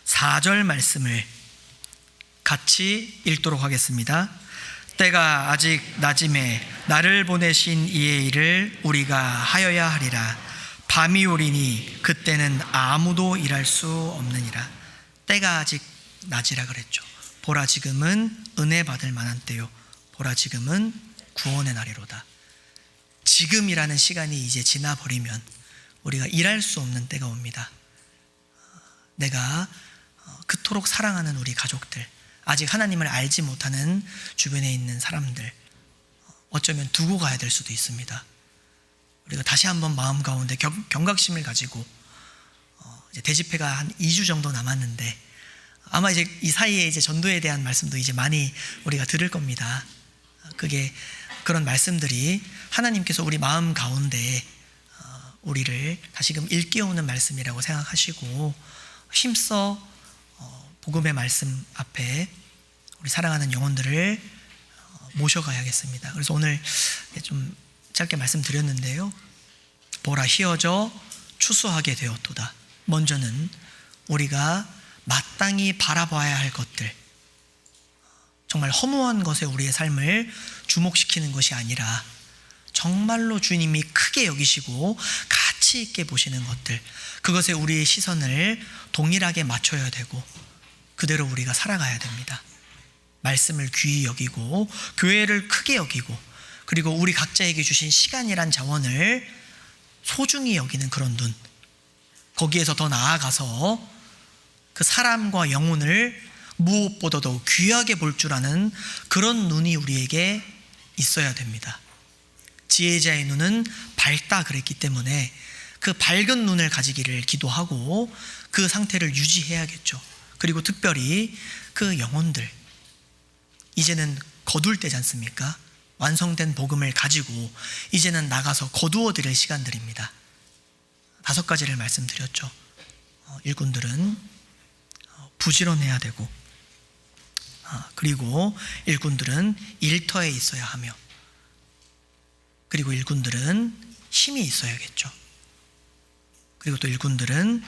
Speaker 1: 4절 말씀을 같이 읽도록 하겠습니다. 때가 아직 낮음에 나를 보내신 이의 일을 우리가 하여야 하리라. 밤이 오리니 그때는 아무도 일할 수 없느니라. 때가 아직 낮이라 그랬죠. 보라 지금은 은혜 받을 만한 때요, 보라 지금은 구원의 날이로다. 지금이라는 시간이 이제 지나버리면 우리가 일할 수 없는 때가 옵니다. 내가 그토록 사랑하는 우리 가족들, 아직 하나님을 알지 못하는 주변에 있는 사람들, 어쩌면 두고 가야 될 수도 있습니다. 우리가 다시 한번 마음 가운데 경각심을 가지고 이제 대집회가 한 2주 정도 남았는데 아마 이제 이 사이에 이제 전도에 대한 말씀도 이제 많이 우리가 들을 겁니다. 그게 그런 말씀들이 하나님께서 우리 마음 가운데 우리를 다시금 일깨우는 말씀이라고 생각하시고 힘써 복음의 말씀 앞에 우리 사랑하는 영혼들을 모셔가야겠습니다. 그래서 오늘 좀 짧게 말씀드렸는데요, 보라 희어져 추수하게 되었도다. 먼저는 우리가 마땅히 바라봐야 할 것들, 정말 허무한 것에 우리의 삶을 주목시키는 것이 아니라 정말로 주님이 크게 여기시고 가치 있게 보시는 것들, 그것에 우리의 시선을 동일하게 맞춰야 되고 그대로 우리가 살아가야 됩니다. 말씀을 귀히 여기고 교회를 크게 여기고 그리고 우리 각자에게 주신 시간이란 자원을 소중히 여기는 그런 눈, 거기에서 더 나아가서 그 사람과 영혼을 무엇보다도 귀하게 볼 줄 아는 그런 눈이 우리에게 있어야 됩니다. 지혜자의 눈은 밝다 그랬기 때문에 그 밝은 눈을 가지기를 기도하고 그 상태를 유지해야겠죠. 그리고 특별히 그 영혼들, 이제는 거둘 때지 않습니까? 완성된 복음을 가지고 이제는 나가서 거두어 드릴 시간들입니다. 5가지를 말씀드렸죠. 일꾼들은 부지런해야 되고, 그리고 일꾼들은 일터에 있어야 하며, 그리고 일꾼들은 힘이 있어야겠죠. 그리고 또 일꾼들은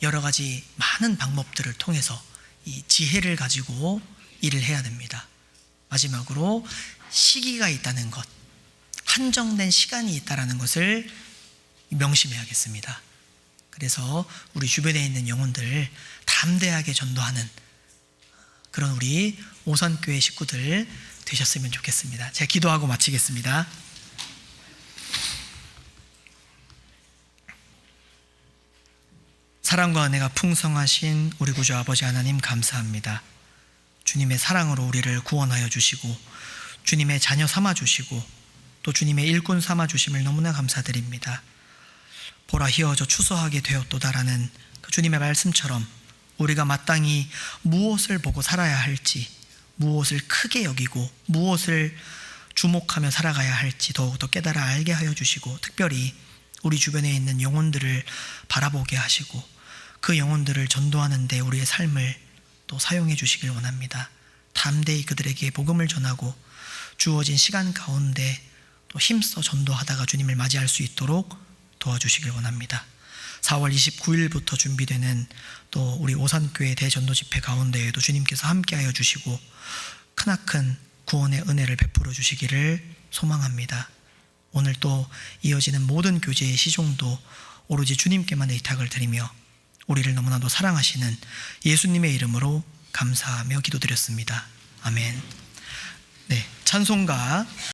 Speaker 1: 여러 가지 많은 방법들을 통해서 이 지혜를 가지고 일을 해야 됩니다. 마지막으로 시기가 있다는 것, 한정된 시간이 있다는 것을 명심해야겠습니다. 그래서 우리 주변에 있는 영혼들 담대하게 전도하는 그런 우리 오선교회 식구들 되셨으면 좋겠습니다. 제가 기도하고 마치겠습니다. 사랑과 은혜가 풍성하신 우리 구주 아버지 하나님 감사합니다. 주님의 사랑으로 우리를 구원하여 주시고 주님의 자녀 삼아 주시고 또 주님의 일꾼 삼아 주심을 너무나 감사드립니다. 보라 희어져 추수하게 되었도다라는 그 주님의 말씀처럼 우리가 마땅히 무엇을 보고 살아야 할지, 무엇을 크게 여기고 무엇을 주목하며 살아가야 할지 더욱더 깨달아 알게 하여 주시고 특별히 우리 주변에 있는 영혼들을 바라보게 하시고 그 영혼들을 전도하는 데 우리의 삶을 또 사용해 주시길 원합니다. 담대히 그들에게 복음을 전하고 주어진 시간 가운데 또 힘써 전도하다가 주님을 맞이할 수 있도록 도와주시길 원합니다. 4월 29일부터 준비되는 또 우리 오산교회 대전도 집회 가운데에도 주님께서 함께하여 주시고 크나큰 구원의 은혜를 베풀어 주시기를 소망합니다. 오늘 또 이어지는 모든 교제의 시종도 오로지 주님께만 의탁을 드리며 우리를 너무나도 사랑하시는 예수님의 이름으로 감사하며 기도드렸습니다. 아멘. 네, 찬송가